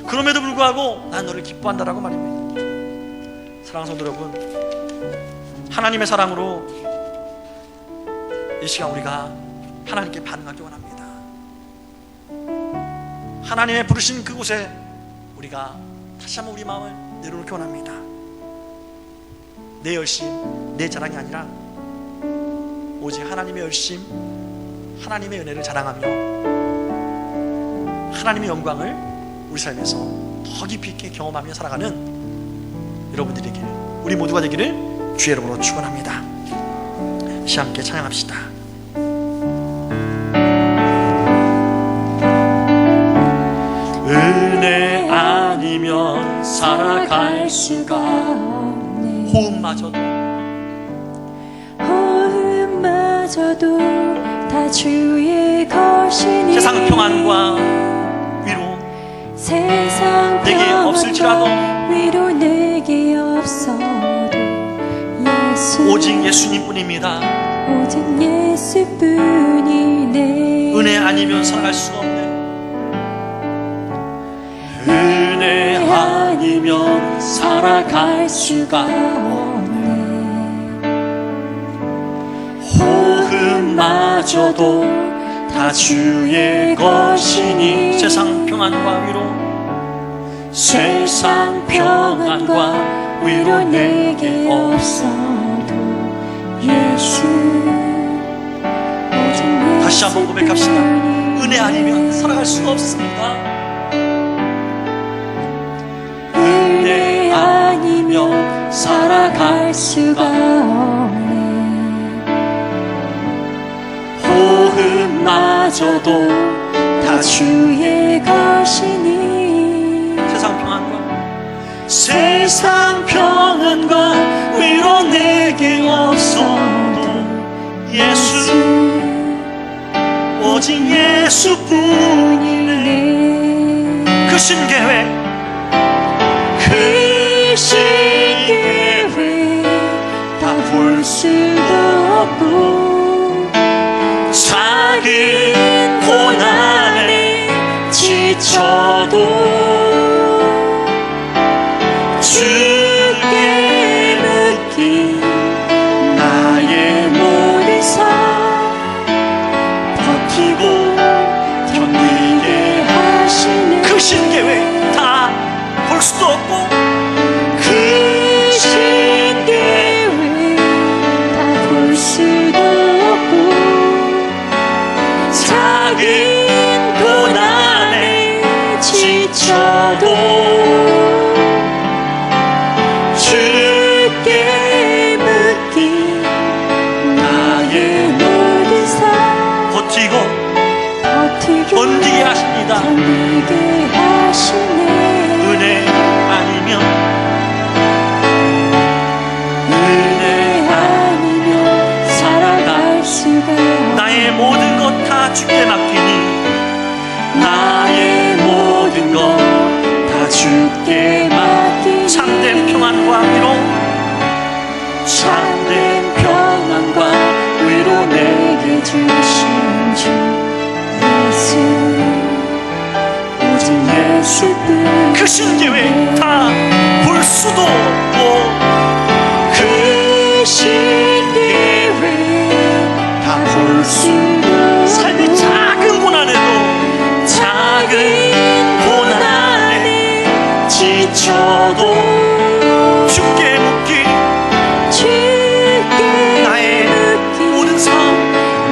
그럼에도 불구하고 나는 너를 기뻐한다라고 말입니다. 사랑하는 성도 여러분, 하나님의 사랑으로 이 시간 우리가 하나님께 반응하기 원합니다. 하나님의 부르신 그곳에 우리가 다시 한번 우리 마음을 내려놓기 원합니다. 내 열심, 내 자랑이 아니라 오직 하나님의 열심, 하나님의 은혜를 자랑하며 하나님의 영광을 우리 삶에서 더 깊이 있게 경험하며 살아가는 여러분들이 되기를, 우리 모두가 되기를 주의 이름으로 축원합니다. 다시 함께 찬양합시다. 은혜 아니면 살아갈 수가 없네. 호흡마저도 호흡마저도 다 주의 것이니 세상 평안과 위로 세상 내게 없을지라도 평안과 위로 내게 없어도 예수 오직 예수님뿐입니다. 오직 예수뿐이네. 은혜 아니면 살아갈 수가 없네. 은혜 아니면 살아갈 수가 없네. 호흡마저도 다 주의 것이니 세상 평안과 위로 세상 평안과 위로 내게 없어도 예수 다시 한번 고백합시다. 은혜 아니면 살아갈 수가 없습니다. 은혜 아니면 살아갈 수가 없네. 호흡마저도 다 주의 것이니 세상 평안과 위로 내게 없어도 예수 오직 예수뿐이네. 그 신계획 다 볼 수도 없고 작은 고난에 지쳐도 주께 맡긴 나의 모든 삶 버티고 견디게 하시네. 그 신계획 다 볼 수도 없고 그 신계획 다 볼 수도 없고 작은 고난에 지쳐도 주께 맡긴 나의 모든 삶 버티고 버티고 견디게 하십니다. 견디게 하시네. 은혜 아니면 은혜 아니면 살아갈 수가 나의 모든 것 다 주께 맡기니 나의 모든 것 다 주께 맡기니 참된 평안과 위로 참된 평안과 위로 내게 주신 주 예수 오직 예수뿐 그 신계획 다 볼 수도 없고 그 신계획 다 볼 수도 삶의 작은 고난에도 작은 고난에 지쳐도 주께 묻기 주께 나의 모든 삶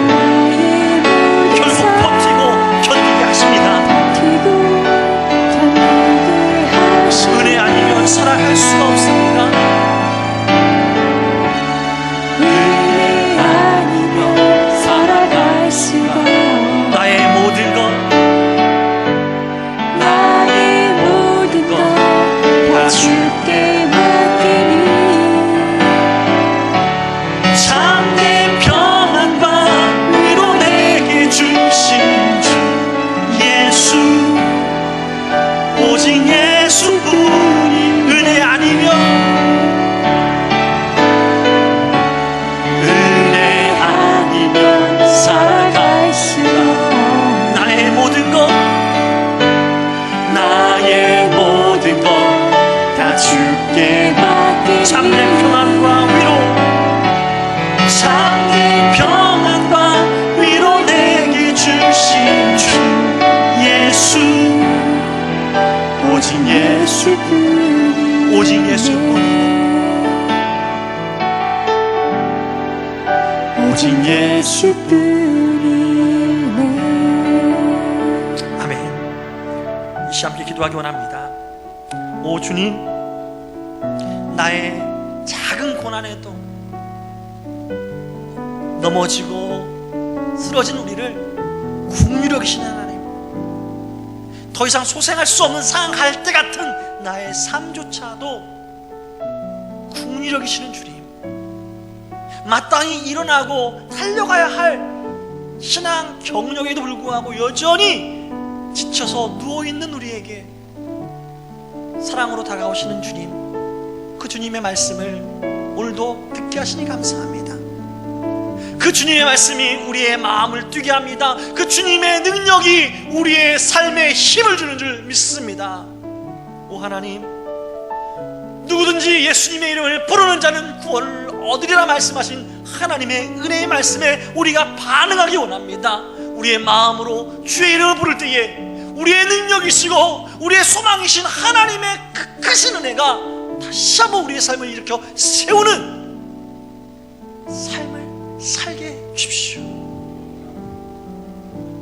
나의 모든 결국 삶 버티고 견디게 하십니다. 버티고 견디게 하시네. 은혜 아니면 살아갈 수가 없습니다. 은혜 아니면 살아갈 수가 없네. 나의 모든 것 나의 모든 것 다 주께 맡기니 참된 평안과 위로 내게 주신 주 예수 오직 예수뿐이 은혜 아니면 은혜 아니면 살아갈 수가 없네. 나의 모든 것 나의 모든 것 다 주께 맡기니 참된 평안과 위로 참된 평안과 위로 내게 주신 주 예수 오직 예수뿐 오직 예수뿐 오직 예수뿐이네. 아멘. 이 시간 함께 기도하기 원합니다. 오 주님, 나의 작은 고난에도 넘어지고 쓰러진 우리를 국률여 계시는 하나님, 더 이상 소생할 수 없는 상할 때 같은 나의 삶조차도 국리를 여기시는 주님, 마땅히 일어나고 달려가야 할 신앙 경력에도 불구하고 여전히 지쳐서 누워있는 우리에게 사랑으로 다가오시는 주님, 그 주님의 말씀을 오늘도 듣게 하시니 감사합니다. 그 주님의 말씀이 우리의 마음을 뛰게 합니다. 그 주님의 능력이 우리의 삶에 힘을 주는 줄 믿습니다. 오 하나님, 누구든지 예수님의 이름을 부르는 자는 구원을 얻으리라 말씀하신 하나님의 은혜의 말씀에 우리가 반응하기 원합니다. 우리의 마음으로 주의 이름을 부를 때에 우리의 능력이시고 우리의 소망이신 하나님의 그 크신 은혜가 다시 한번 우리의 삶을 일으켜 세우는 삶을 살게 해주십시오.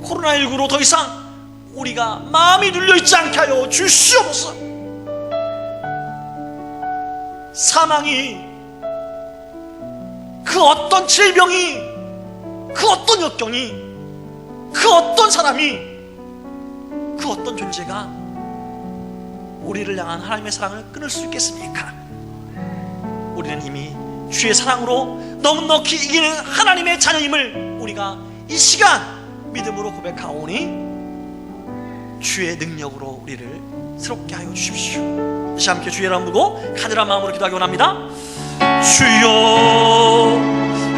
코로나19로 더 이상 우리가 마음이 눌려있지 않게 하여 주시옵소서. 사망이, 그 어떤 질병이, 그 어떤 역경이, 그 어떤 사람이, 그 어떤 존재가 우리를 향한 하나님의 사랑을 끊을 수 있겠습니까? 우리는 이미 주의 사랑으로 넉넉히 이기는 하나님의 자녀임을 우리가 이 시간 믿음으로 고백하오니 주의 능력으로 우리를 새롭게 하여 주십시오. 다시 함께 주의 이름 부르고 간절한 마음으로 기도하기 원합니다. 주여,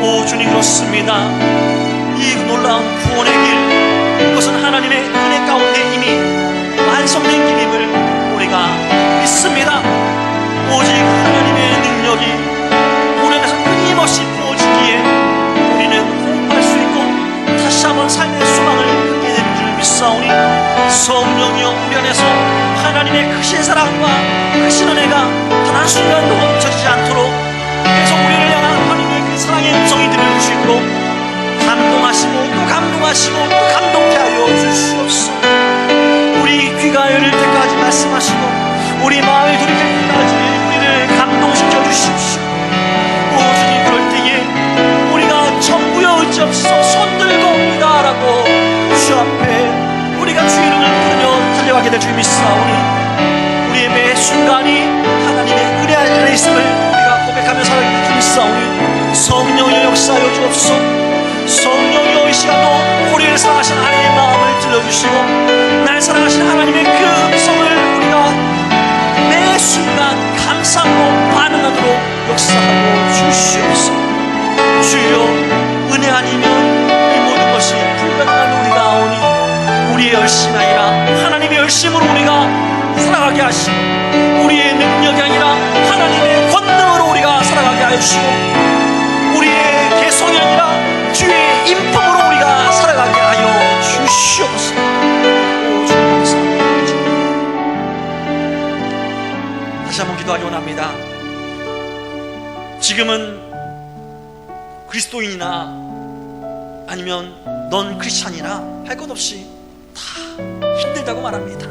오 주님, 그렇습니다. 이 놀라운 구원의 길, 그것은 하나님의 은혜 가운데 이미 완성된 길임을 우리가 믿습니다. 오직 하나님의 능력이 우리 안에서 끊임없이 부어지기에 우리는 호흡할 수 있고 다시 한번 삶의 소망을 갖게 되는 줄 믿사오니 성령이여, 우리 안에서 하나님의 크신 사랑과 크신 은혜가 단 한순간도 멈춰지지 않도록 계속 우리를 향한 하나님의 그 사랑의 음성이 들려주시고 감동하시고 또 감동하시고 또 감동케 하여 주시옵소서. 우리 귀가 열릴 때까지 말씀하시고 우리 마음이 돌이킬 때까지 우리를 감동시켜 주십시오. 오 주님, 그럴 때에 우리가 전부여 의지없어 손들고 옵니다 라고 주 앞에 우리가 주 이름을 부르며 달려가게 될 줄 믿사오니 우리의 매 순간이 하나님의 은혜 안에 있음을 우리가 고백하며 살아가게 될 줄 믿사오니 성령의 역사여 주옵소서. 성령이여, 이 시간도 우리를 사랑하신 하나님의 마음을 들려주시고 날 사랑하신 하나님의 그 음성을 우리가 매 순간 감사하고 반응하도록 역사하고 주시옵소서. 주여, 은혜 아니면 이 모든 것이 불가능한 우리가 오니 우리의 열심이 아니라 하나님의 열심으로 우리가 살아가게 하시고 우리의 능력이 아니라 하나님의 권능으로 우리가 살아가게 하여 주시고 우리의 개성이 아니라 주의 인품으로 우리가 살아가게 하여 주시옵소서. 오 주님, 감사합니다. 다시 한번 기도하기 원합니다. 지금은 그리스도인이나 아니면 넌 크리스찬이나 할 것 없이 다 힘들다고 말합니다.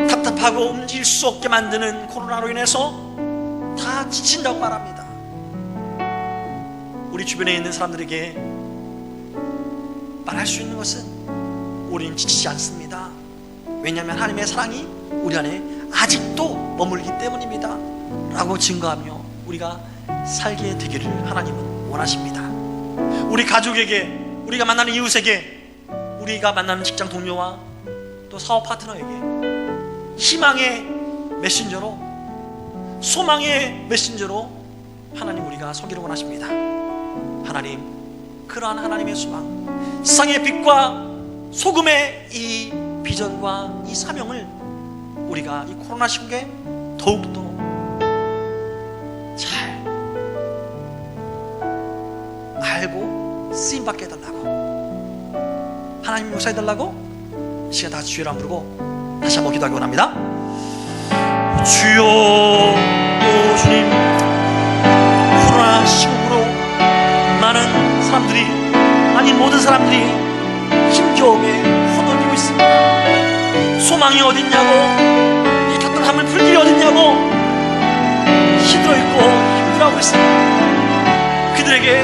답답하고 움직일 수 없게 만드는 코로나로 인해서 다 지친다고 말합니다. 우리 주변에 있는 사람들에게 말할 수 있는 것은 우리는 지치지 않습니다. 왜냐하면 하나님의 사랑이 우리 안에 아직도 머물기 때문입니다 라고 증거하며 우리가 살게 되기를 하나님은 원하십니다. 우리 가족에게, 우리가 만나는 이웃에게, 우리가 만나는 직장 동료와 또 사업 파트너에게 희망의 메신저로, 소망의 메신저로 하나님 우리가 서기를 원하십니다. 하나님, 그러한 하나님의 소망, 세상의 빛과 소금의 이 비전과 이 사명을 우리가 이 코로나 시국에 더욱더 잘 알고 쓰임받게 해달라고, 하나님 역사해달라고 이 시간 다 주여 이름 부르고 다시 한번 기도하기 원합니다. 주여, 오 주님, 코로나 시국으로 많은 사람들이, 아니 모든 사람들이 힘겨움에 허덕이고 있습니다. 소망이 어딨냐고, 이 답답함을 풀 길이 어딨냐고 힘들어있고 힘들어하고 있습니다. 그들에게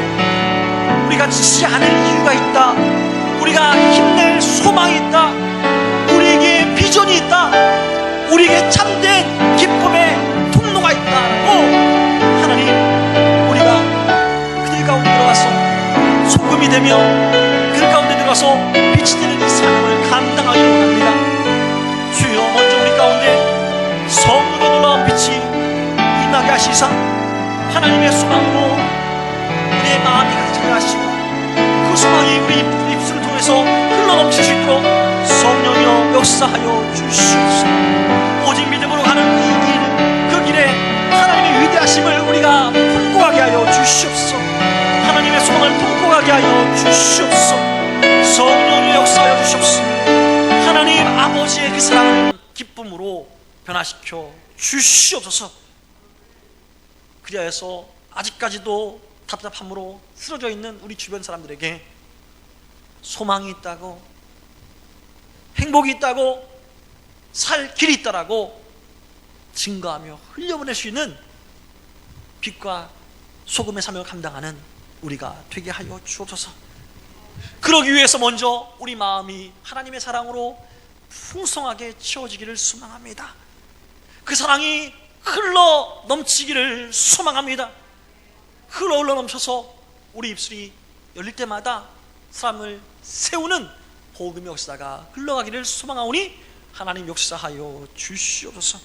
우리가 지치지 않을 이유가 있다, 우리가 힘낼 소망이 있다, 우리에게 비전이 있다, 누리며 그 가운데 들어가서 빛이 되는 이 사명을 감당하기를 원합니다. 주여, 먼저 우리 가운데 성령의 놀라운 빛이 임하게 하시사 하나님의 소망으로 우리의 마음이 가득하게 하시고 그 소망이 우리 입술을 통해서 흘러넘칠 수 있도록 성령이여 역사하여 주시옵소서. 오직 믿음으로 가는 그 길에 하나님의 위대하심을 우리가 풍부하게 하여 주시옵소서. 하나님의 소망을 풍부하게 하여 주시옵소서. 성령의 역사하여 주시옵소서. 하나님 아버지의 그 사랑을 기쁨으로 변화시켜 주시옵소서. 그리하여서 아직까지도 답답함으로 쓰러져 있는 우리 주변 사람들에게 소망이 있다고, 행복이 있다고, 살 길이 있다라고 증거하며 흘려보낼 수 있는 빛과 소금의 사명을 감당하는 우리가 되게 하여 주옵소서. 그러기 위해서 먼저 우리 마음이 하나님의 사랑으로 풍성하게 채워지기를 소망합니다. 그 사랑이 흘러 넘치기를 소망합니다. 흘러 넘쳐서 우리 입술이 열릴 때마다 사람을 세우는 복음의 역사가 흘러가기를 소망하오니 하나님 역사하여 주시옵소서.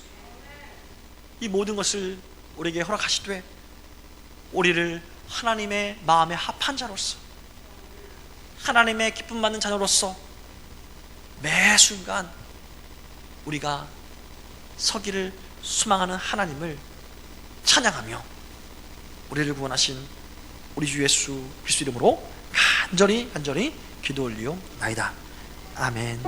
이 모든 것을 우리에게 허락하시되 우리를 하나님의 마음에 합한 자로서, 하나님의 기쁨 받는 자녀로서 매 순간 우리가 서기를 소망하는 하나님을 찬양하며 우리를 구원하신 우리 주 예수 그리스도 이름으로 간절히 기도 올리옵나이다. 아멘.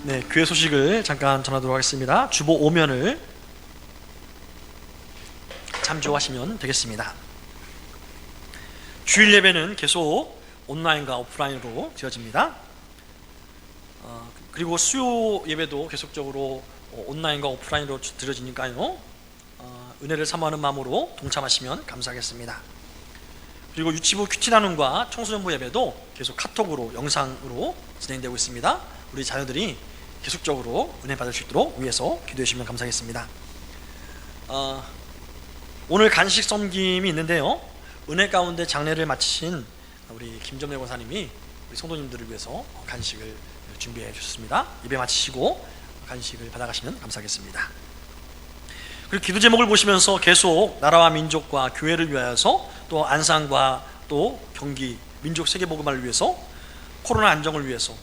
네, 교회 소식을 잠깐 전하도록 하겠습니다. 주보 오면을 참조하시면 되겠습니다. 주일 예배는 계속 온라인과 오프라인으로 지어집니다. 그리고 수요 예배도 계속적으로 온라인과 오프라인으로 드려지니까요, 은혜를 사모하는 마음으로 동참하시면 감사하겠습니다. 그리고 유치부 큐티 나눔과 청소년부 예배도 계속 카톡으로, 영상으로 진행되고 있습니다. 우리 자녀들이 계속적으로 은혜 받을 수 있도록 위해서 기도해 주시면 감사하겠습니다. 오늘 간식 섬김이 있는데요, 은혜 가운데 장례를 마치신 우리 김점래 권사님이 우리 성도님들을 위해서 간식을 준비해 주셨습니다. 예배 마치시고 간식을 받아가시면 감사하겠습니다. 그리고 기도 제목을 보시면서 계속 나라와 민족과 교회를 위하여서, 또 안상과 또 경기 민족 세계복음화를 위해서, 코로나 안정을 위해서,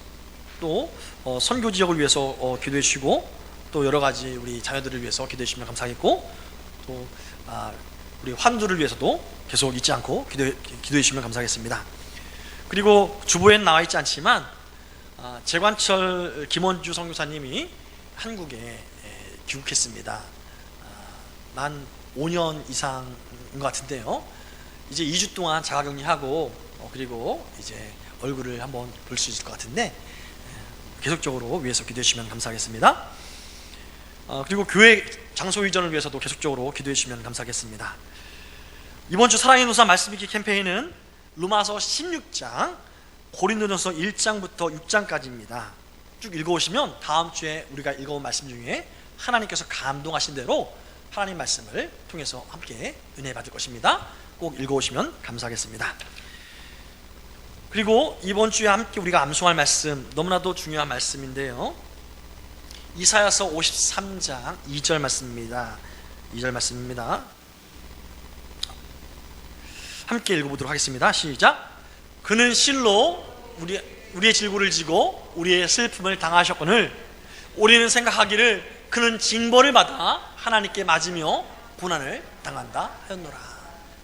또 선교 지역을 위해서 기도해 주시고, 또 여러 가지 우리 자녀들을 위해서 기도해 주시면 감사하겠고, 또 우리 환두를 위해서도 계속 잊지 않고 기도해 주시면 감사하겠습니다. 그리고 주보엔 나와 있지 않지만 재관철 김원주 선교사님이 한국에 귀국했습니다. 만 5년 이상인 것 같은데요, 이제 2주 동안 자가격리하고 그리고 이제 얼굴을 한번 볼 수 있을 것 같은데 계속적으로 위해서 기도해 주시면 감사하겠습니다. 그리고 교회 장소 이전을 위해서도 계속적으로 기도해 주시면 감사하겠습니다. 이번 주 사랑의 노사 말씀 읽기 캠페인은 로마서 16장, 고린도전서 1장부터 6장까지입니다. 쭉 읽어오시면 다음 주에 우리가 읽어온 말씀 중에 하나님께서 감동하신 대로 하나님 말씀을 통해서 함께 은혜 받을 것입니다. 꼭 읽어오시면 감사하겠습니다. 그리고 이번 주에 함께 우리가 암송할 말씀, 너무나도 중요한 말씀인데요, 이사야서 53장 2절 말씀입니다. 2절 말씀입니다. 함께 읽어보도록 하겠습니다. 시작. 그는 실로 우리의 질고를 지고 우리의 슬픔을 당하셨거늘 우리는 생각하기를 그는 징벌을 받아 하나님께 맞으며 고난을 당한다 하였노라.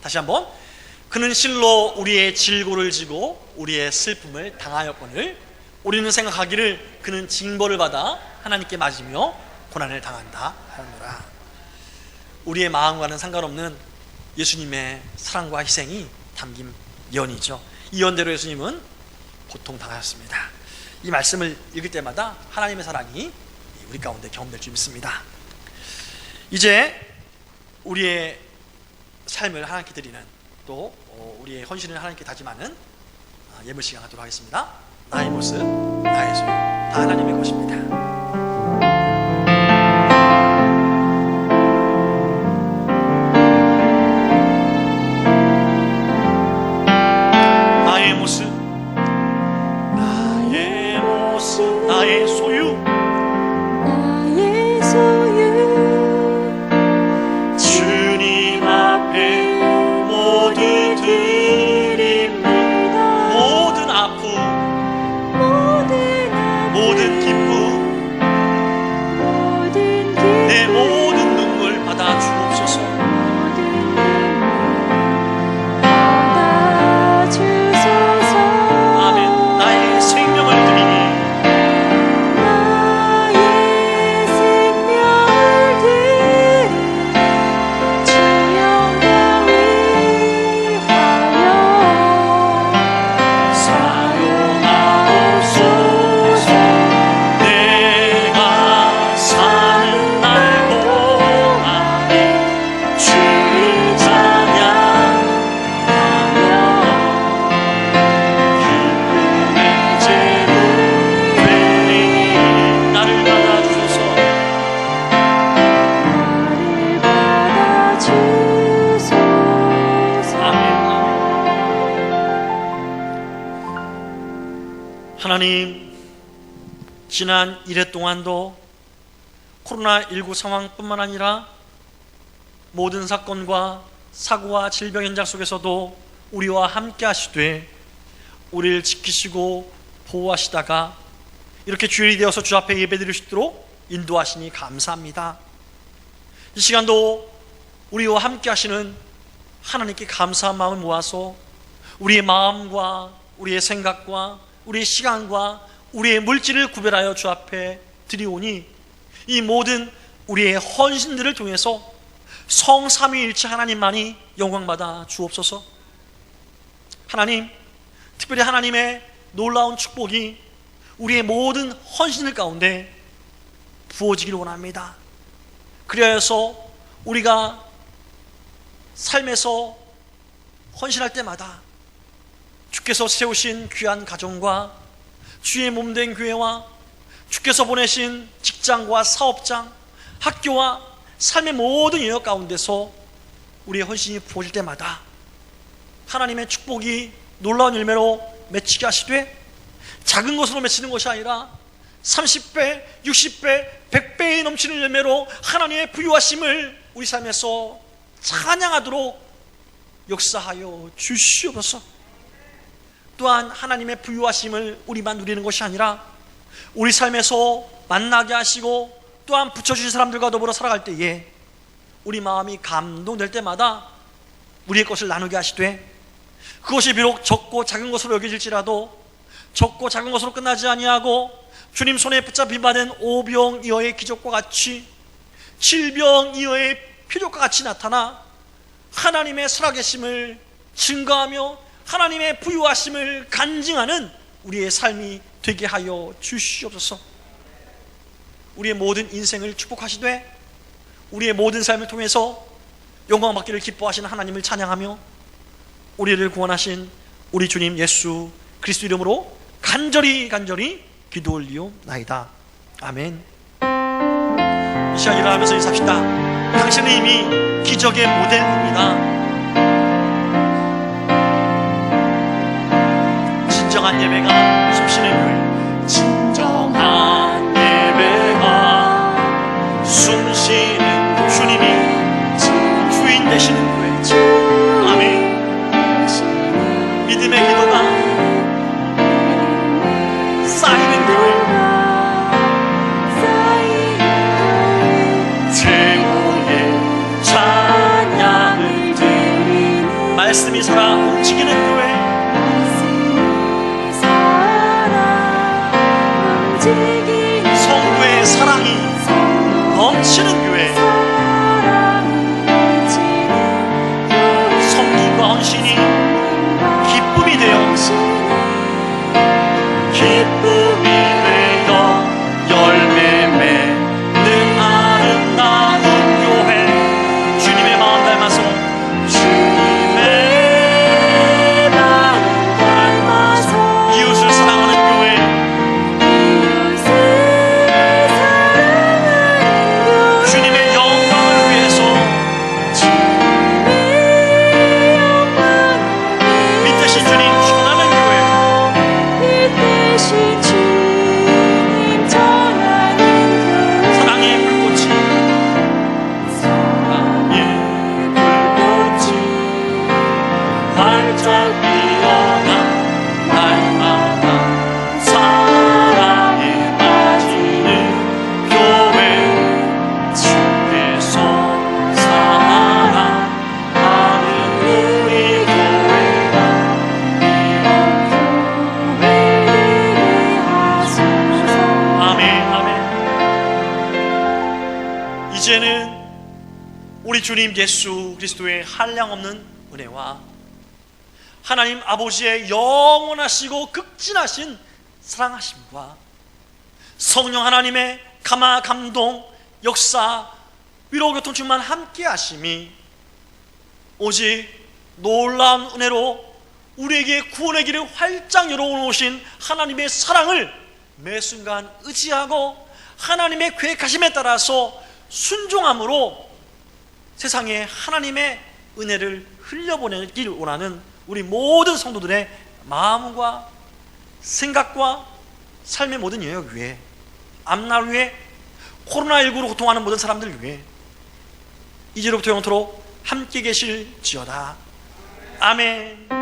다시 한번. 그는 실로 우리의 질고를 지고 우리의 슬픔을 당하였거늘 우리는 생각하기를 그는 징벌을 받아 하나님께 맞으며 고난을 당한다 하였노라. 우리의 마음과는 상관없는 예수님의 사랑과 희생이 담긴 예언이죠. 이 예언대로 예수님은 고통당하셨습니다. 이 말씀을 읽을 때마다 하나님의 사랑이 우리 가운데 경험될 줄 믿습니다. 이제 우리의 삶을 하나님께 드리는, 또 우리의 헌신을 하나님께 다짐하는 예물 시간 하도록 하겠습니다. 나의 모습, 나의 소유, 다 하나님의 것입니다. 나의 모습, 나의 소유, 나의 소유 주님 앞에 모두 드립니다. 모든 아픔, 모든 기쁨, 내 모든 눈물 받아 주옵소서. 아멘. 나의 생명을 드리니 내가 사는 날 동안에 주를 찬양하며 기쁨의 제물 드리니 나를 받아주소서. 하나님, 지난 1회 동안도 코로나19 상황뿐만 아니라 모든 사건과 사고와 질병 현장 속에서도 우리와 함께 하시되 우리를 지키시고 보호하시다가 이렇게 주일이 되어서 주 앞에 예배드릴 수 있도록 인도하시니 감사합니다. 이 시간도 우리와 함께 하시는 하나님께 감사한 마음을 모아서 우리의 마음과 우리의 생각과 우리의 시간과 우리의 물질을 구별하여 주 앞에 드리오니 이 모든 우리의 헌신들을 통해서 성삼위일체 하나님만이 영광받아 주옵소서. 하나님, 특별히 하나님의 놀라운 축복이 우리의 모든 헌신들 가운데 부어지기를 원합니다. 그리하여서 우리가 삶에서 헌신할 때마다 주께서 세우신 귀한 가정과 주의 몸된 교회와 주께서 보내신 직장과 사업장, 학교와 삶의 모든 영역 가운데서 우리의 헌신이 부어질 때마다 하나님의 축복이 놀라운 열매로 맺히게 하시되 작은 것으로 맺히는 것이 아니라 30배, 60배, 100배에 넘치는 열매로 하나님의 부유하심을 우리 삶에서 찬양하도록 역사하여 주시옵소서. 또한 하나님의 부유하심을 우리만 누리는 것이 아니라 우리 삶에서 만나게 하시고 또한 붙여주신 사람들과 더불어 살아갈 때에 우리 마음이 감동될 때마다 우리의 것을 나누게 하시되 그것이 비록 적고 작은 것으로 여겨질지라도 적고 작은 것으로 끝나지 아니하고 주님 손에 붙잡힌 받은 오병이어의 기적과 같이 질병이어의 표적과 같이 나타나 하나님의 살아계심을 증거하며 하나님의 부유하심을 간증하는 우리의 삶이 되게 하여 주시옵소서. 우리의 모든 인생을 축복하시되 우리의 모든 삶을 통해서 영광 받기를 기뻐하시는 하나님을 찬양하며 우리를 구원하신 우리 주님 예수 그리스도 이름으로 간절히 기도 올리옵나이다. 아멘. 이 시간 일어나면서 인사합시다. 당신은 이미 기적의 모델입니다. 진정한 예배가 숨쉬는 교회, 진정한 예배가 숨쉬는 주님이 주인 되시는 교회. 아멘. 믿음의 기도가 쌓이는 교회, 최고의 찬양을 드리는 말씀이 살아 움직이는 교회, 성도의 사랑이 넘치는 교회, 섬김과 헌신이 기쁨이 되어 열매 맺는 아름다운 교회, 주님의 마음 닮아서 주님의 이제는 우리 주님 예수 그리스도의 한량없는 은혜와 하나님 아버지의 영원하시고 극진하신 사랑하심과 성령 하나님의 감화 감동 역사 위로 교통충만 함께 하심이 오직 놀라운 은혜로 우리에게 구원의 길을 활짝 열어놓으신 하나님의 사랑을 매 순간 의지하고 하나님의 계획하심에 따라서 순종함으로 세상에 하나님의 은혜를 흘려보내길 원하는 우리 모든 성도들의 마음과 생각과 삶의 모든 영역 위에, 앞날 위에, 코로나19로 고통하는 모든 사람들 위해 이제로부터 영원토록 함께 계실지어다. 아멘.